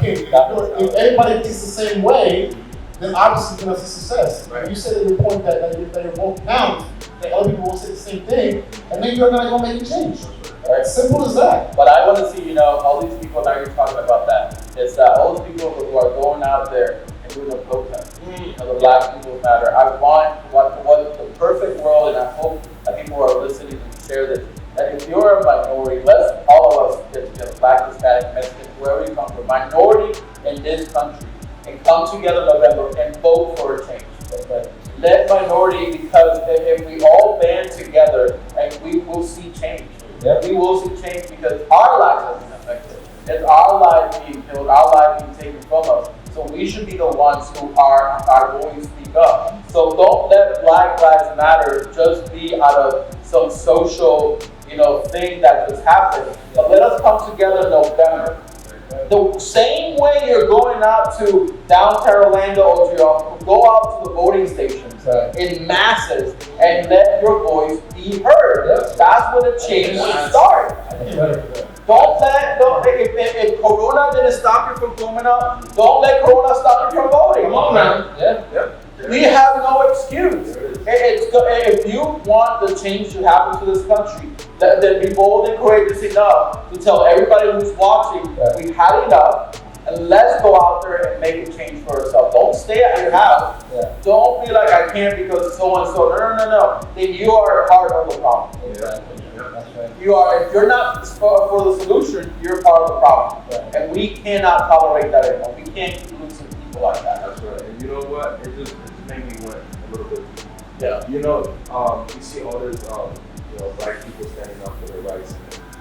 If everybody thinks the same way, then obviously it's a success. Right. You said at your point that your vote counts, that other people will say the same thing, and then you're not going to make a change. Right. Simple as that. But I want to see, all these people that you're talking about that. It's that all those people who are going out there and doing a protest. The Black Lives Matter. I want what the perfect world, and I hope that people who are listening and share this, that if you're a minority, let's all of us get together, Black, Hispanic, Mexican, wherever you come from, minority in this country, and come together in November and vote for a change. Okay? Let minority, because if we all band together, and we will see change. Yep. We will see change because our lives have been affected. It's our lives being killed, our lives being taken from us. So we should be the ones who are going to speak up. So don't let Black Lives Matter just be out of some social, thing that just happened. But let us come together in November. The same way you're going out to downtown Orlando or go out to the voting stations in masses and let your voice be heard. Yes. That's where the change should start. If Corona didn't stop you from coming up, don't let Corona stop you from voting. Come on, man. Yeah. We have no excuse. If you want the change to happen to this country, then be bold and courageous enough to tell everybody who's watching, we've had enough, and let's go out there and make a change for ourselves. Don't stay at your house. Yeah. Don't be like, I can't because so and so. No. Then you are part of the problem. Exactly. That's right. You are. If you're not for the solution, you're part of the problem. Right. And we cannot tolerate that anymore. We can't keep losing people like that. That's right. And you know what? It just made me went a little bit. Yeah. You see all these, Black people standing up for their rights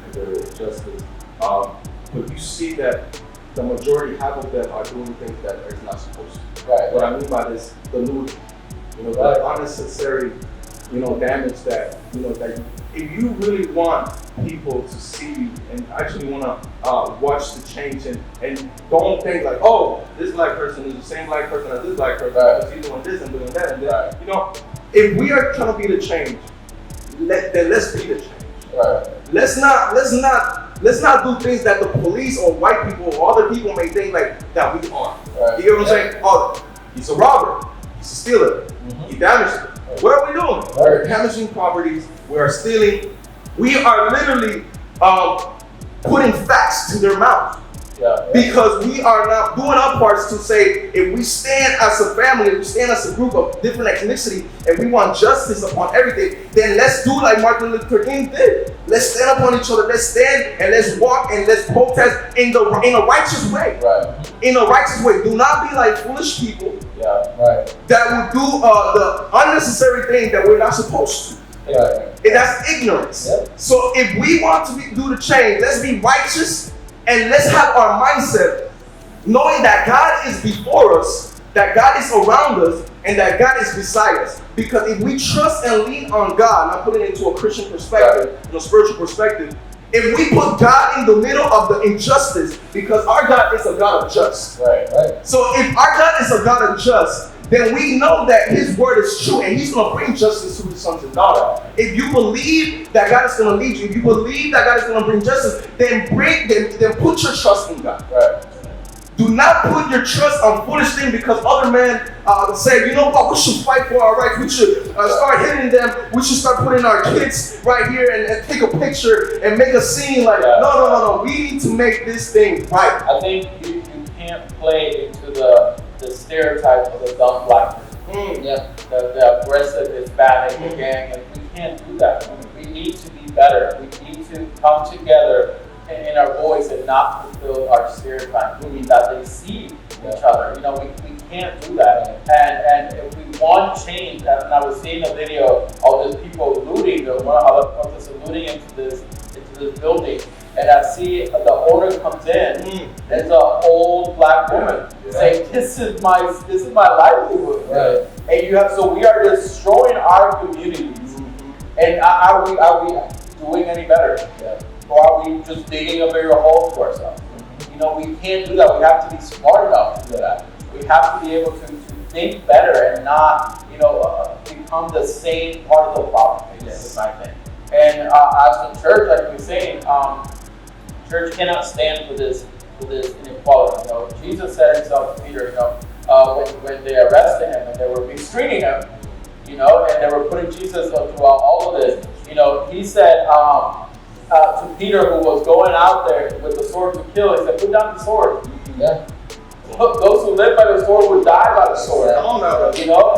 and their justice. But you see that the majority, half of them, are doing things that are not supposed to. Right. What I mean by this, the looting, the unnecessary, damage that, that if you really want people to see you and actually want to watch the change and don't think like, oh, this Black person is the same Black person as this Black person, because he's doing this and doing that and that. If we are trying to be the change, then let's be the change. Right. Let's not do things that the police or white people or other people may think like that we are. Right. You get what I'm saying? Oh, he's a robber. He's a stealer. He damaged it. What are we doing? We're damaging properties. We are stealing. We are literally putting facts to their mouth. Because we are not doing our parts to say, if we stand as a family, if we stand as a group of different ethnicity, and we want justice upon everything, then let's do like Martin Luther King did. Let's stand upon each other. Let's stand and let's walk and let's protest in a righteous way. Right. In a righteous way. Do not be like foolish people that will do the unnecessary thing that we're not supposed to. And that's ignorance. So if we want to do the change, let's be righteous. And let's have our mindset knowing that God is before us, that God is around us, and that God is beside us. Because if we trust and lean on God, and I put it into a Christian perspective, a spiritual perspective, if we put God in the middle of the injustice, because our God is a God of just. So if our God is a God of just, then we know that His word is true and He's going to bring justice to His sons and daughters. If you believe that God is going to lead you, if you believe that God is going to bring justice, then put your trust in God. Do not put your trust on foolish things because other men say, you know what, we should fight for our rights. We should start hitting them. We should start putting our kids right here and take a picture and make a scene like, no. We need to make this thing right. I think you can't play into the stereotype of the dumb Black person. The aggressive Hispanic, the gang, and we can't do that. We need to be better. We need to come together in our voice and not fulfill our stereotype, meaning that they see each other. We can't do that. And if we want change, and I was seeing a video of these people looting, one of the protesters looting into this building, and I see the owner comes in. There's an old black woman saying, "This is my livelihood." Right. And we are destroying our communities. And are we doing any better? Or are we just digging a bigger hole to ourselves? You know, we can't do that. We have to be smart enough to do that. We have to be able to think better and not, become the same part of the problem. Is my thing. And as the church, like we were saying, church cannot stand for this inequality. Jesus said himself to Peter, when they arrested him and they were mistreating him, and they were putting Jesus throughout all of this, he said to Peter, who was going out there with the sword to kill, he said, "Put down the sword." Yeah. Those who live by the sword would die by the sword. Come on now.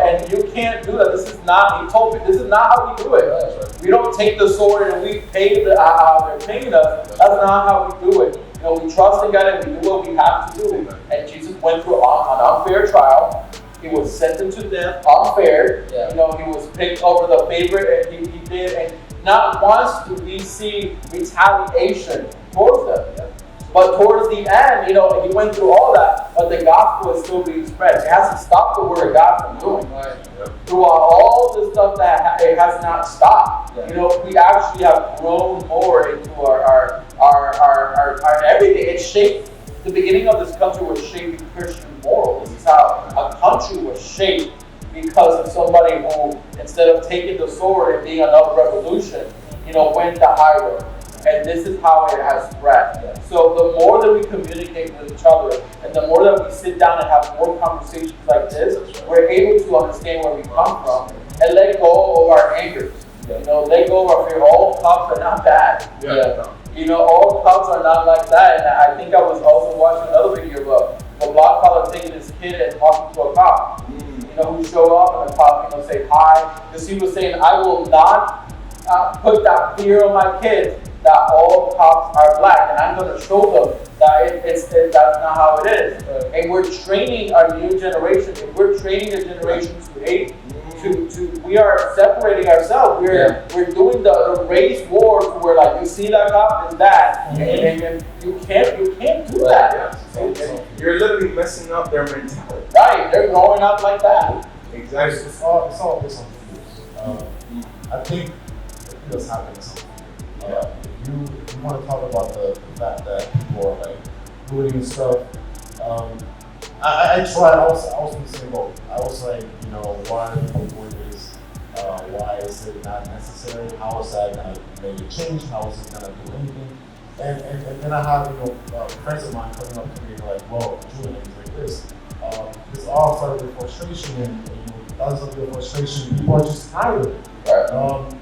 And you can't do that. This is not how we do it. We don't take the sword and we pay they're paying us. That's not how we do it. We trust in God and we do what we have to do. And Jesus went through an unfair trial. He was sentenced to death, unfair. Yeah. He was picked over the favorite, and he did. And not once do we see retaliation towards them. But towards the end, he went through all that, but the gospel is still being spread. It hasn't stopped the word of God from doing. Right. Throughout all the stuff that it has not stopped. We actually have grown more into our everything. It shaped. The beginning of this country was shaping Christian morals. This is how a country was shaped because of somebody who, instead of taking the sword and being another revolution, went the high road. And this is how it has spread. Yeah. So the more that we communicate with each other, and the more that we sit down and have more conversations like this, we're able to understand where we come from and let go of our anger. Let go of our fear. All cops are not bad. All cops are not like that. And I think I was also watching another video of a black father taking his kid and talking to a cop. Who show up and the cop, say hi. Because he was saying, "I will not put that fear on my kids that all cops are black, and I'm going to show them that that's not how it is." And we're training our new generation. If we're training a generation to hate, we are separating ourselves. We're doing the race war to where, like, you see that cop is that, and you can't do that. You're literally messing up their mentality. Right? They're growing up like that. Exactly. It's all based on fears. I think it does happen to some people. If you want to talk about the fact that people are like looting and stuff, I tried. I was in the same boat. I was like, why are people doing this? Why is it not necessary? How is that gonna make a change? How is it gonna do anything? And then I have friends of mine coming up to me like, "Well, Julian, it's like this. This all started with frustration, and because of the frustration, people are just tired of it." Right.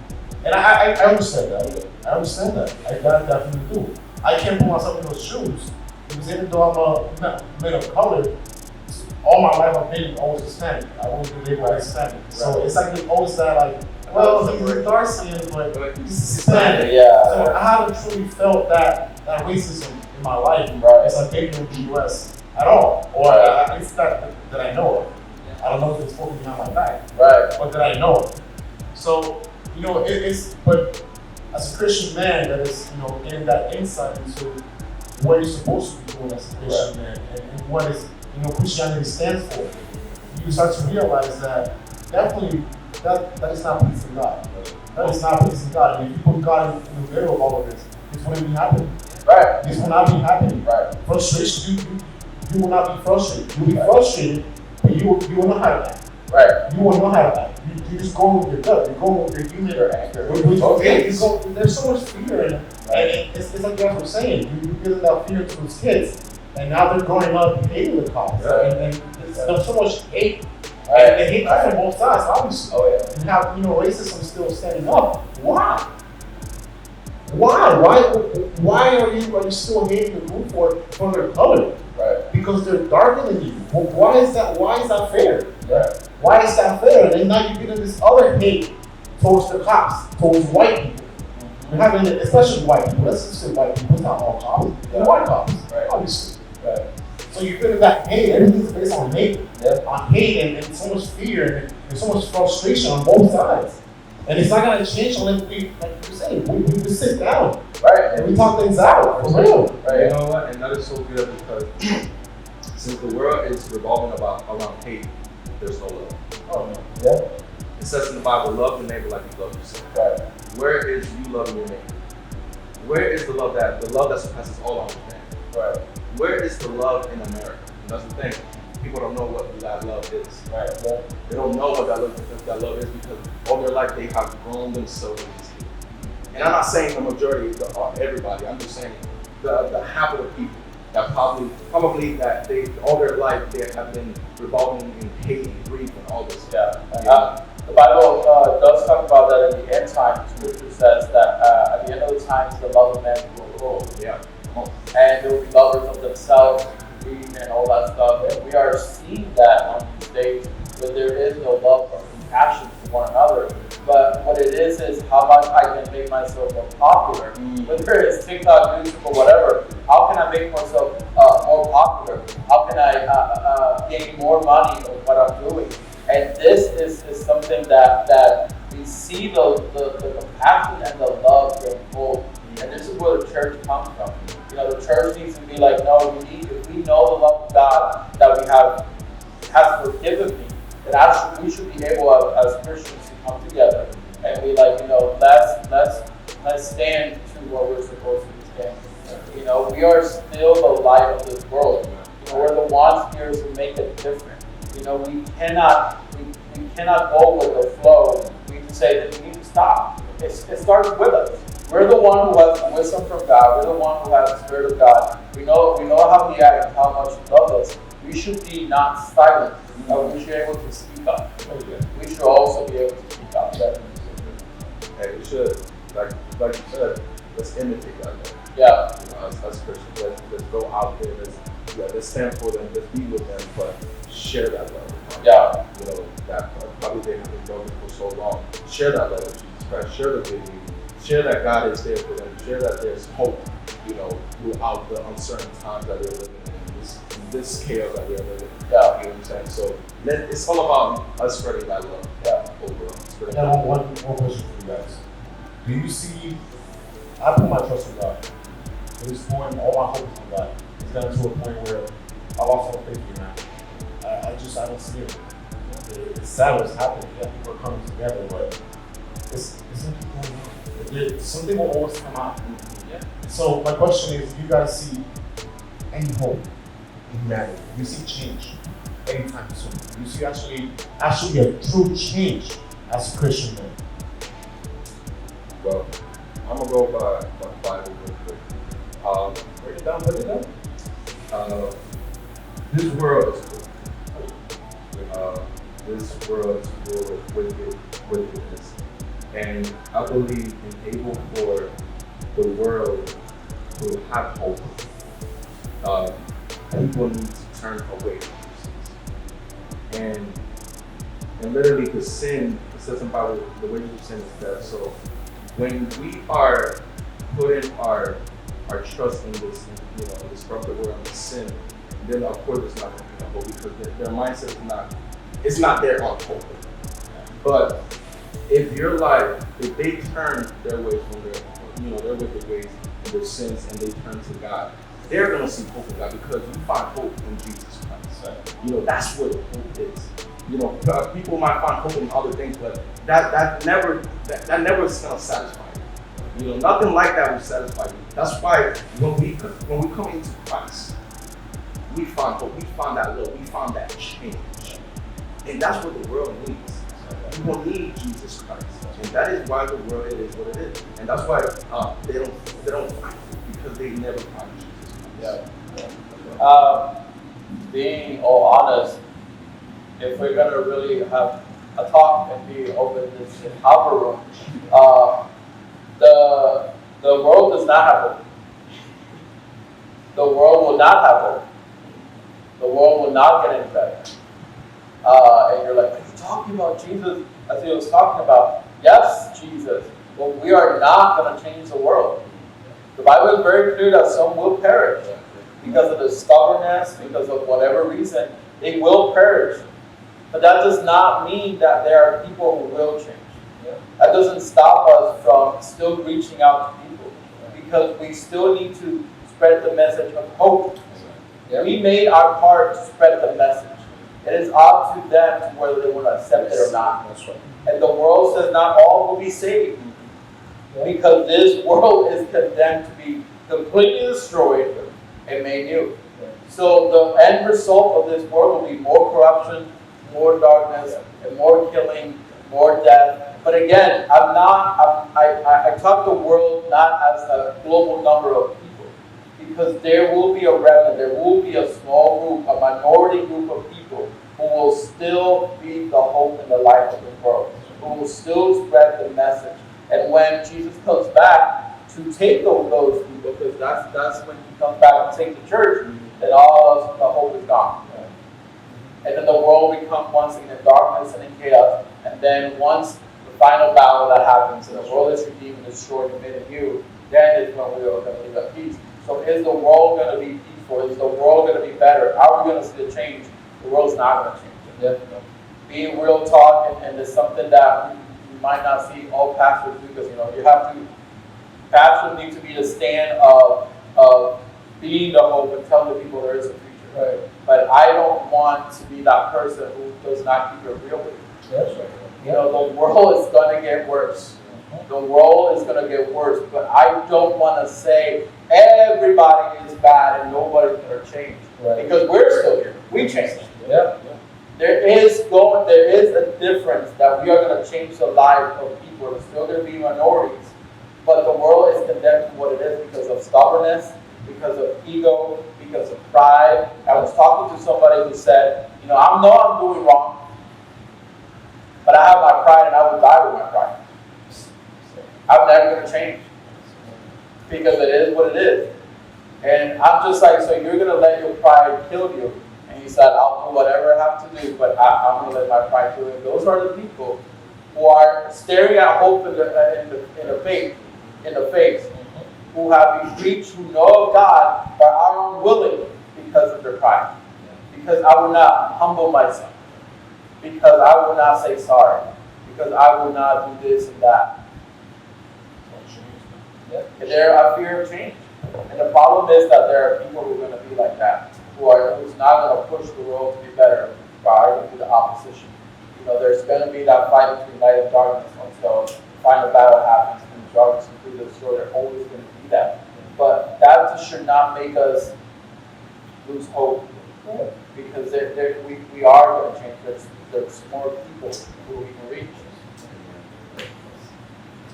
And I understand that. I understand that. I definitely do. I can't put myself in those shoes because even though I'm a man of color, all my life I've been always Hispanic. I always been labeled as Hispanic. So it's like always that well, he's a dark skin, but he's Hispanic. Yeah. So I haven't truly felt that racism in my life as I've been in the US at all. Or at least that I know of. I don't know if it's spoken behind my back. Right. But that I know of. So but as a Christian man that is, getting that insight into what you're supposed to be doing as a Christian man and what is, Christianity stands for, you start to realize that definitely that is not pleasing God. That is not pleasing God. And if you put God in the middle of all of this wouldn't be happening. Right. This will not be happening. Right. Frustration, you will not be frustrated. You'll be frustrated, but you will know how to act. Right. You will know how to act. You just go with your gut. You go with your human or anger. There's so much fear in it. And it's like you guys were saying. You give that fear to those kids, and now they're growing up hating the cops. And there's so much hate. And hate comes from both sides, obviously. Oh yeah. And have racism still standing up. Why? Why are you still hating the group for their color? Right. Because they're darker than you. Well, why is that fair? Right. Why is that fair? And then now you're getting this other hate towards the cops, towards white people. You're having it, especially white people. Let's just say white people, it's not all cops. They're white cops, obviously. Right. So you're feeling that hate, everything's based on hate. On hate and so much fear and so much frustration on both sides. And it's not gonna change unless we, like you say, we sit down Right. And we talk things out, for real. Right. You know what? And that is so good because since the world is revolving around hate, there's no love. Oh, no. Yeah. It says in the Bible, love your neighbor like you love yourself. Right. Where is you loving your neighbor? Where is the love that surpasses all understanding? Right. Where is the love in America? And that's the thing. People don't know what that love is. Right. Yeah. They don't know what that love is because all their life they have grown themselves in this hate. And I'm not saying the majority, everybody. I'm just saying the half of the people that probably that they all their life they have been revolving in hate and grief and all this. Yeah. The Bible does talk about that in the end times. Scripture says that at the end of the times, the love of men will grow. Yeah. And they will be lovers of themselves, greed, and all that stuff. And we are seeing that on these days where there is no love or compassion for one another. But what it is how much I can make myself more popular. Whether it's TikTok, YouTube, or whatever, how can I make myself more popular? How can I gain more money on what I'm doing? And this is something that we see the compassion and the love being pulled. And this is where the church comes from. You know, the church needs to be like, no, if we know the love of God that we has forgiven me, then actually we should be able as Christians to come together and be like, you know, let's stand to what we're supposed to be standing. You know, we are still the light of this world. You know, we're the ones here to make a difference. You know, we cannot go with the flow. We can say that we need to stop. It starts with us. We're the one who has the wisdom from God. We're the one who has the Spirit of God. We know how He acts, how much He loves us. We should be not silent. We should be able to speak up. We should also be able to speak up. Hey, we should, like you said, let's imitate that. Yeah. You know, as Christians, let's go out there. Let's stand for them. Let's be with them, but share that love. Yeah. You know, that probably they have been loving for so long. Share that love of Jesus Christ. Share the good news. Share that God is there for them. Share that there's hope, you know, throughout the uncertain times that we're living in, this chaos that we're living in. Yeah. You know what I'm saying? So it's all about us spreading that love. Yeah. Overall. I have one question for you guys. Do you see, I put my trust in God. At this point, all my hope is in God. It's gotten to a point where I lost all faith in now. I don't see it. It's sad what's happening. Yeah, people are coming together, but it's something going on. Something will always come out. Yeah. So my question is, do you guys see any hope in humanity? Do you see change anytime soon? Do you see actually a true change as a Christian man? Well, I'm gonna go by the Bible real quick. Break it down, This world is cool. This world is full of wickedness. And I believe in able for the world to have hope. People need to turn away from sins. And literally the sin, it says in the Bible, the wages of sin is death. So when we are putting our trust in this, you know, this corrupted world and sin, then of course it's not going to be hope because their mindset is not there on hope. But if your life, if they turn their ways from their wicked ways and their sins and they turn to God, they're going to see hope in God because you find hope in Jesus Christ. Right? You know, that's what hope is. You know, people might find hope in other things, but that never is going to satisfy you. You know, nothing like that will satisfy you. That's why when we come into Christ, we find hope, we find that love, we find that change. And that's what the world needs. You will need Jesus Christ. And that is why the world is what it is. And that's why they don't find it, because they never find Jesus Christ. Yeah. Being all honest, if we're gonna really have a talk and be open in this upper room, the world does not have hope. The world will not have hope. The world will not get any better. And you're like, are you talking about Jesus as he was talking about? Yes, Jesus. But we are not going to change the world. The Bible is very clear that some will perish because of the stubbornness, because of whatever reason. They will perish. But that does not mean that there are people who will change. That doesn't stop us from still reaching out to people. because we still need to spread the message of hope. We made our part to spread the message. It is up to them to whether they want to accept it or not. And the world says not all will be saved. Because this world is condemned to be completely destroyed and made new. So the end result of this world will be more corruption, more darkness, and more killing, more death. But again, I talk the world not as a global number of people, because there will be a remnant, there will be a small group, a minority group of people who will still be the hope and the light of the world, who will still spread the message. And when Jesus comes back to take those people, because that's when he comes back to take the church, then all of the hope is gone. And then the world becomes once again in darkness and in chaos. And then once the final battle that happens and the world is redeemed and destroyed and made anew, then is when we are going to live at peace. So is the world going to be peaceful? Is the world going to be better? Are we going to see a change? The world's not going to change. Being real talk, and it's something that we might not see all pastors do, because you have to. Pastors need to be the stand of being the hope and telling the people there is a future. Right. But I don't want to be that person who does not keep it real with you. That's right. The world is going to get worse. The world is going to get worse. But I don't want to say everybody is bad and nobody's going to change. Right. Because we're still here. We changed. Yeah. There is a difference that we are going to change the life of people. There's still going to be minorities. But the world is condemned to what it is because of stubbornness, because of ego, because of pride. I was talking to somebody who said, I know I'm doing wrong, but I have my pride and I will die with my pride. I'm never going to change because it is what it is. And I'm just like, so you're going to let your pride kill you? And he said, I'll do whatever I have to do, but I'm going to let my pride kill you. And those are the people who are staring at hope in the face, who have been preached, who know of God, but are unwilling because of their pride. Because I will not humble myself. Because I will not say sorry. Because I will not do this and that. And I fear of change. And the problem is that there are people who are going to be like that, who's not going to push the world to be better, but are going to do the opposition. There's going to be that fight between light and darkness until the final battle happens and darkness completely destroyed. There's always going to be that. But that should not make us lose hope. Because we are going to change. There's more people who we can reach.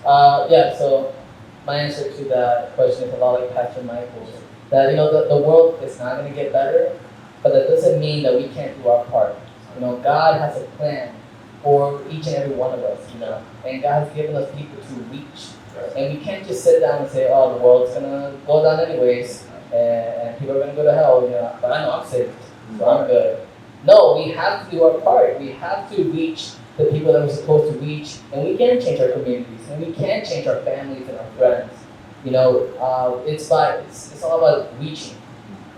So my answer to that question is a lot like Pastor Michael's. That the world is not going to get better, but that doesn't mean that we can't do our part. God has a plan for each and every one of us. And God has given us people to reach. And we can't just sit down and say, oh, the world's going to go down anyways, and people are going to go to hell, but I know I'm saved, so I'm good. No, we have to do our part. We have to reach the people that we're supposed to reach, and we can change our communities, and we can change our families and our friends. It's all about reaching.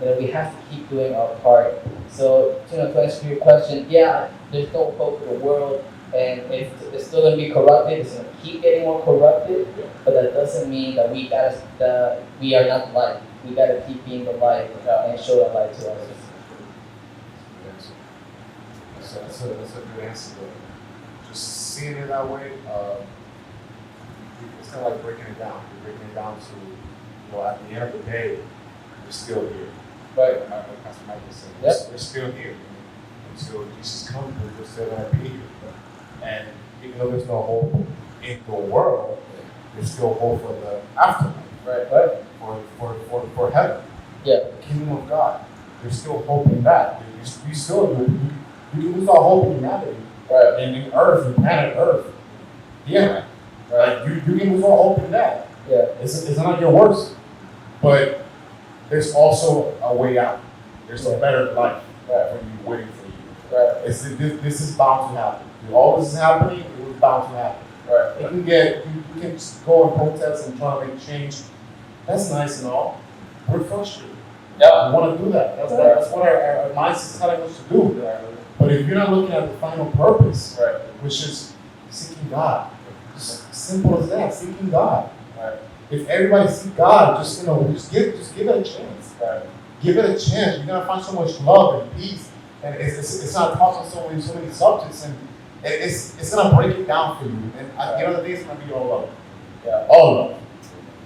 We have to keep doing our part. So, to answer your question, there's no hope for the world, and it's still going to be corrupted. It's going to keep getting more corrupted, but that doesn't mean that we are not the light. We got to keep being the light and show that light to others. That's a good answer. Just seeing it that way, it's kind of like breaking it down. You're breaking it down to, at the end of the day, we're still here. Right. Like Pastor Michael said, Yep. we're still here. Until Jesus comes, we're still going to be here. And even though there's no hope in the world, there's still hope for the afterlife. Right. For heaven. Yeah. The kingdom of God. There's still hope in that. You still you lose all hope in humanity. Right. And in earth, in planet Earth. Yeah. Right. You can lose all hope in that. Yeah. It's not your worst. But there's also a way out. There's a better life for you, waiting for you. Right. This is bound to happen. All this is happening, it was bound to happen. Right. You can just go and protest and try to make change. That's nice and all. We're frustrated. Yeah. We want to do that. That's what our mindset is telling us to do. But if you're not looking at the final purpose, which is seeking God, just simple as that, seeking God. Right. if everybody seek God, just just give it a chance. Right. Give it a chance. You're gonna find so much love and peace, and it's not talking so many subjects, and it's gonna break it down for you. And at the end of the day, it's gonna be all love. Yeah. All love.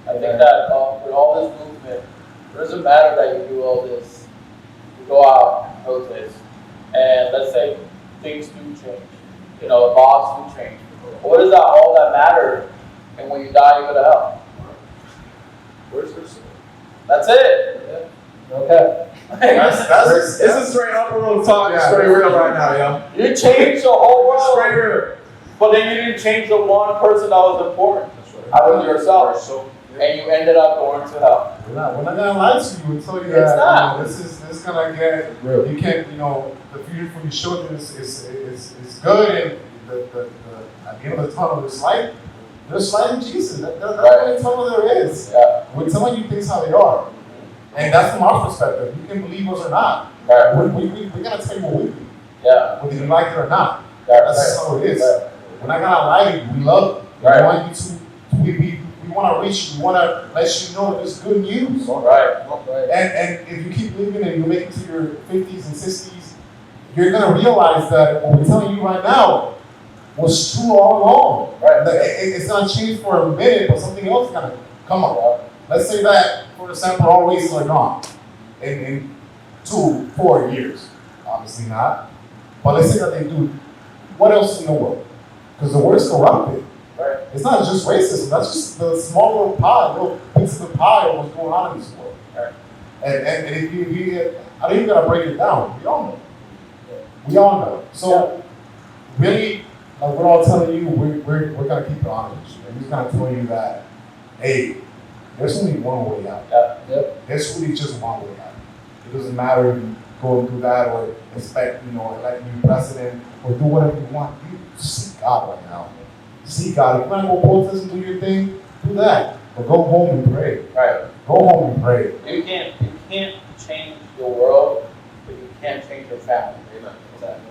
I think that with all this movement, it doesn't matter that you do all this. You go out and protest, and let's say things do change. Laws do change. What is that? All that matters? And when you die, you go to hell. Where's this? That's it. Okay. This is straight upper room talk. Yeah. Straight real right now, yo. You changed the whole world, Straight real. but then you didn't change the one person that was important. Out of yourself. So, And you ended up going to hell. We're not gonna lie to you and tell you It's that not. this is gonna get real. You can't, the future for your children is good, and the at the end of the tunnel there's light. There's light in Jesus. That's the only tunnel there is. Yeah. We're telling you things how they are, and that's from our perspective. You can believe us or not. Right. We're gonna tell you what we believe, Yeah. whether you like it or not. Right. That's just how it is. Right. We're not gonna lie to you. We love you. Right. We want you to. We want to reach you. We want to let you know there's good news. Right. And if you keep living and you make it to your 50s and 60s, you're going to realize that what we're telling you right now was true all along. Right. It's going to change for a minute, but something else is going to come up. Let's say that, for example, all races are gone in 2-4 years. Obviously not. But let's say that they do. What else in the world? Because the world is corrupted. Right. It's not just racism, that's just the small little pie, little piece of the pie of what's going on in this world. Right. And if you I don't even gotta break it down. We all know. We all know. So really, like we're all telling you, we're gonna keep it honest. And we're gonna tell you that, hey, there's only one way out. Yeah. Yep. There's really just one way out. It doesn't matter if you go through that or expect, elect new president or do whatever you want. You seek God right now. See God. If you want to go protest and do your thing, do that. But go home and pray. Right. Go home and pray. You can't change the world, but you can't change your family.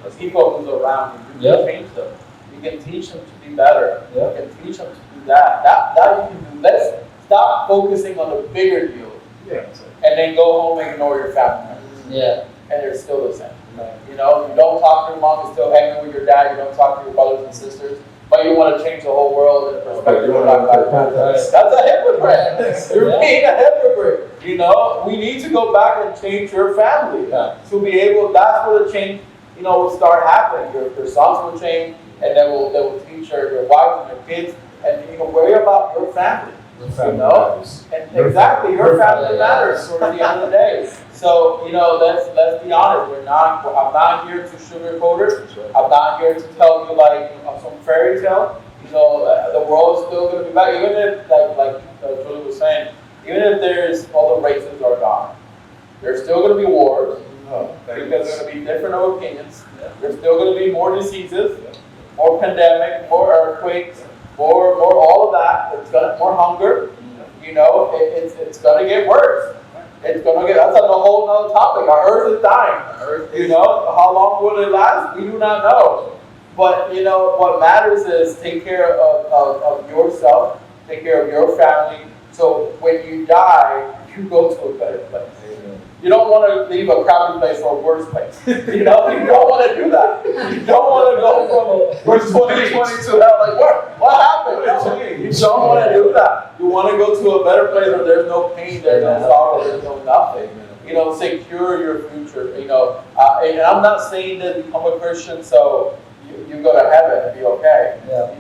The people who's around you, you can change them. You can teach them to be better. Yep. You can teach them to do that. That you can do. Let's stop focusing on the bigger deals. Yeah. And then go home and ignore your family members. Yeah. And they're still the same. You don't talk to your mom, you're still hanging with your dad, you don't talk to your brothers and sisters, but you want to change the whole world and perspective of life. That's a hypocrite. You're being a hypocrite. We need to go back and change your family to be able. That's where the change, will start happening. Your sons will change, and they will teach your wives and your kids, and worry about your family. Your family matters. And exactly, your family matters for the end of the day. So, let's be honest. I'm not here to sugarcoat it. I'm not here to tell you some fairy tale. The world is still going to be back. Even if, like Julie was saying, even if there's all the races are gone, there's still going to be wars. Because there's going to be different opinions. There's still going to be more diseases, more pandemic, more earthquakes, more all of that. It's going to more hunger. It's going to get worse. It's going to get. That's a whole other topic. Our Earth is dying. How long will it last? We do not know. But what matters is take care of yourself, take care of your family. So when you die, you go to a better place. You don't want to leave a crappy place for a worse place. You don't want to do that. You don't want to go from verse 2020 to hell. What happened? No, you don't want to do that. You want to go to a better place where there's no pain, there's no sorrow, there's no nothing. Secure your future. And I'm not saying that become a Christian so you go to heaven and be okay. Yeah.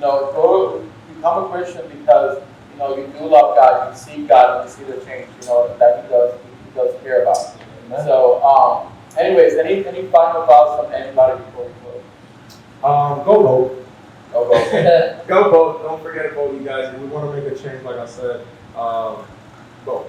Become a Christian because you do love God, you see God, and you see the change. That He does care about. So, anyways, any final thoughts from anybody before we close? Go vote. Go vote. Go vote. Don't forget to vote, you guys. If we want to make a change, like I said, vote.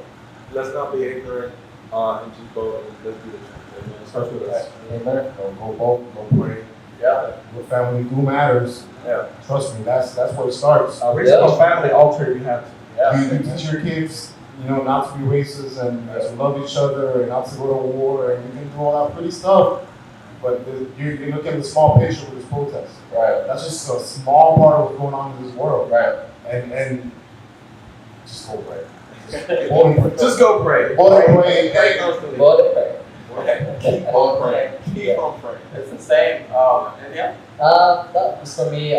Let's not be ignorant and just vote and let's do the change. Amen. It starts with us. Amen. Go vote. Go pray. Yeah. Your family do matters. Yeah. Trust me. That's where it starts. Racial family altar you have to. Yeah. You teach your kids, not to be racist and to love each other and not to go to war and you can do all that pretty stuff. But you look at the small picture with this protest. Right. That's just a small part of what's going on in this world. Right. And just go pray. Vote and pray. Just go pray. Vote and pray. Pray constantly. Vote and pray. Keep on praying. Keep on praying. It's the same. And yeah. That was for me.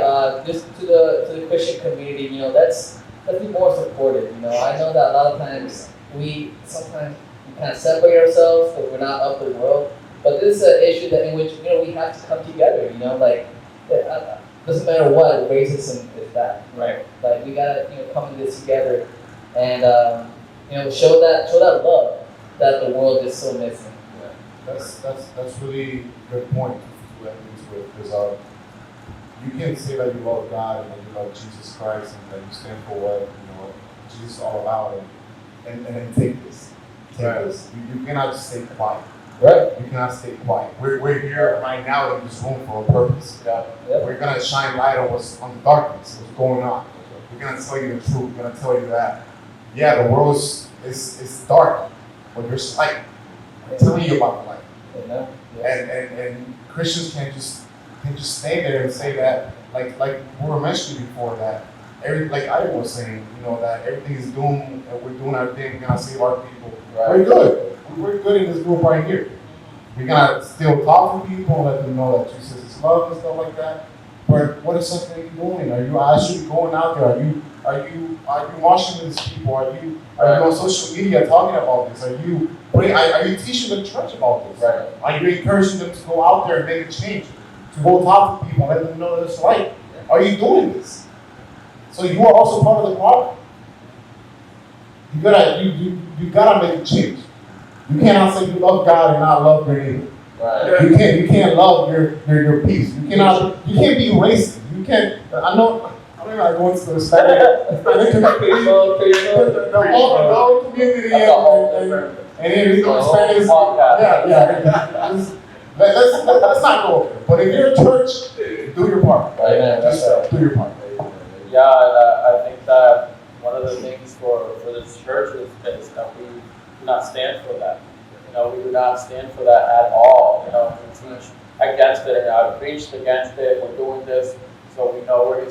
Just to the Christian community, let's be more supportive. I know that a lot of times we kind of separate ourselves because we're not of the world. But this is an issue that in which we have to come together. Doesn't matter what racism is bad. Right. Like we gotta come in this together and show that love that the world is so missing. That's really good point to end things with, because you can say that you love God and that you love Jesus Christ and that you stand for what Jesus is all about, and then take this. You cannot just stay quiet. Right. You cannot stay quiet. We're here right now in this room for a purpose. Yep. We're gonna shine light on the darkness, what's going on. We're gonna tell you the truth. We're gonna tell you that, yeah, the world is dark, but there's light. I'm telling you about the light. And Christians can't just stay there and say that, like we were mentioning before, that like I was saying, that everything is doomed and we're doing our thing, we're gonna save our people. Right. We're good. We're good in this group right here. We're gonna still talk to people, let them know that Jesus is love and stuff like that. But what is something you're doing? Are you actually going out there? Are you watching these people? Are you on social media talking about this? Are you teaching the church about this? Right. Are you encouraging them to go out there and make a change? To go talk to people, let them know that it's right. Are you doing this? So you are also part of the problem. You gotta make a change. You cannot say you love God and not love your neighbor. Right. You can't love your peace. You can't be racist. You can't. I'm not going to the Hispanic community, the whole community, and even the Hispanics. Yeah. Let's not go there. But if you're a church, do your part. Right. Just do your part. Yeah, and I think that one of the things for this church is that we do not stand for that. We do not stand for that at all. We teach against it, and I've preached against it. We're doing this so we know where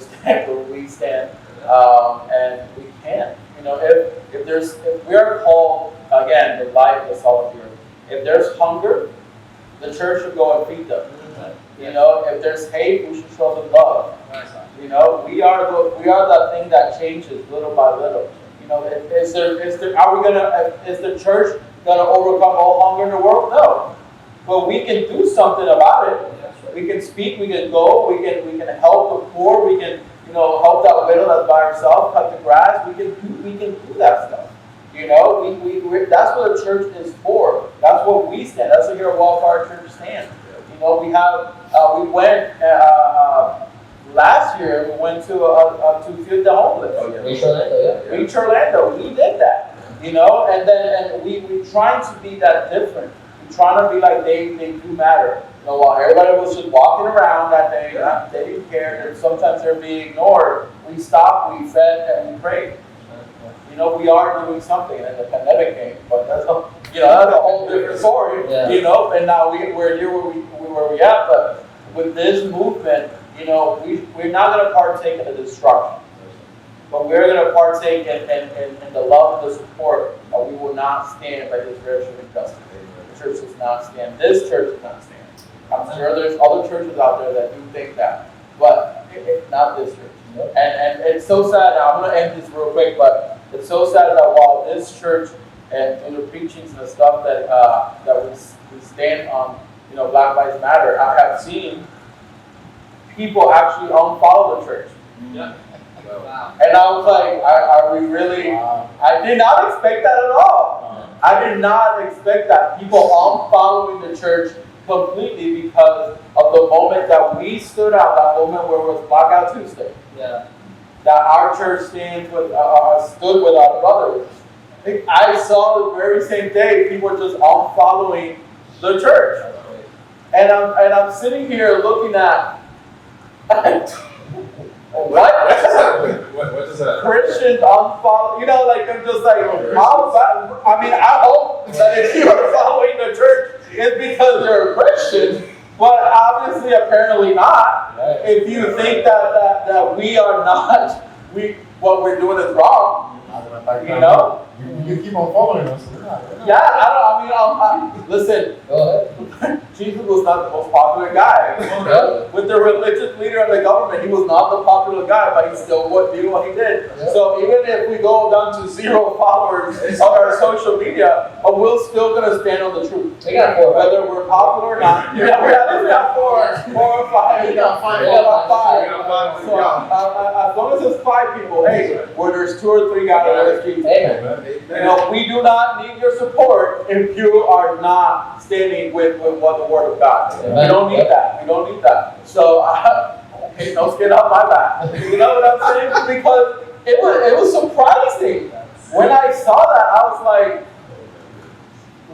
we stand, and we can't. If we are called, again, the light, the salt of the earth. If there's hunger, the church should go and feed them. If there's hate, we should show them love. We are the thing that changes little by little. Is the church gonna overcome all hunger in the world? No. But we can do something about it. We can speak, we can go, we can help the poor, we can help that widow that's by herself, cut the grass, we can do that stuff. That's what the church is for. That's what we stand. That's what your Wildfire Church stands. We went last year. We went to feed the homeless. Reach Orlando. We did that. And we trying to be that different. We trying to be like they do matter. While everybody was just walking around that day, they didn't care. Sometimes they're being ignored. We stopped, we fed, and we prayed. We are doing something, and then the pandemic came, but that's a whole different story. Yeah. And now we're here where we at. But with this movement, we're not going to partake in the destruction, but we're going to partake in the love and the support. And we will not stand by this racial injustice. The church does not stand. This church does not stand. I'm sure there's other churches out there that do think that, but not this church. And it's so sad. Now, I'm going to end this real quick, but it's so sad that while this church and through the preachings and the stuff that we stand on, Black Lives Matter, I have seen people actually unfollow the church. Yeah. Wow. And I was like, are we really? Wow. I did not expect that at all. I did not expect that. People unfollowing the church completely because of the moment that we stood out, that moment where it was Blackout Tuesday. Yeah. That our church stood with our brothers. I saw the very same day people were just unfollowing the church, and I'm sitting here looking at what is that? Christians unfollow. I'm just like, how's that? I mean, I hope that if you are following the church, it's because you're a Christian. But obviously, apparently not. Right. If you think that we are not, what we're doing is wrong, Like, You know? You keep on following us. Yeah, listen, Go Jesus was not the most popular guy. ahead. With the religious leader of the government, he was not the popular guy, but he still did what he did. Yeah. So even if we go down to 0 followers on our social media, we're still gonna stand on the truth. We got 4. Whether we're popular or not. Yeah, we got 4 or 5. We got 5. We got 5. We got 5. So as long as it's 5 people, hey, where there's 2 or 3 guys, there's Jesus. Amen. You know, we do not need your support if you are not standing with what the Word of God. Amen. We don't need that. We don't need that. So, okay, don't get off my back. You know what I'm saying? Because it was surprising. When I saw that, I was like,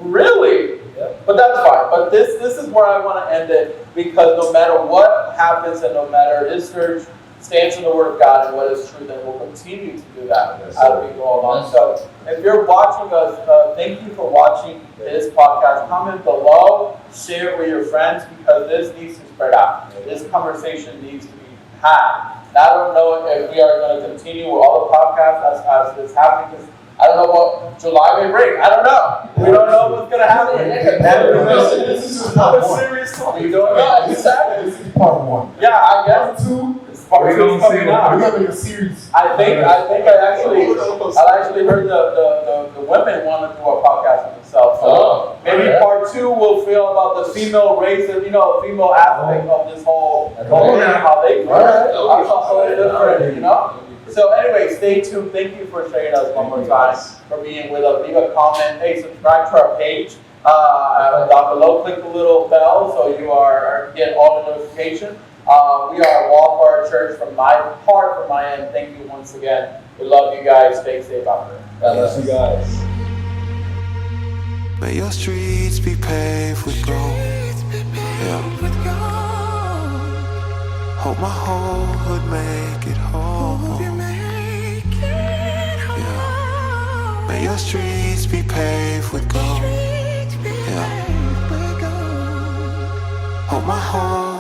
really? But that's fine. But this is where I want to end it, because no matter what happens and no matter this church stands in the Word of God and what is true, then we'll continue to do that as we go along. So if you're watching us, thank you for watching this podcast. Comment below, share it with your friends, because this needs to spread out. This conversation needs to be had. And I don't know if we are going to continue with all the podcasts as this happening, because I don't know what July may bring. I don't know. We don't know what's going to happen. This is just part 1. Serious talk. You don't know. Exactly. This is part 1. Yeah, I guess. Part 2. Part 2 is coming We're out. having a series. I actually heard the women want to do a podcast with themselves. So maybe part 2 will feel about the female race and female aspect of this whole and how they feel. That's also different, you know. So anyway, stay tuned. Thank you for sharing us one more time, for being with us. Leave a comment. Hey, subscribe to our page. Down below, click the little bell so you get all the notifications. We are Wallflower Church. From my end, thank you once again. We love you guys. Stay safe out there. God bless you guys. May your streets be paved with gold. Yeah. Hope my whole hood make it home. Yeah. May your streets be paved with gold. Yeah. Hope my whole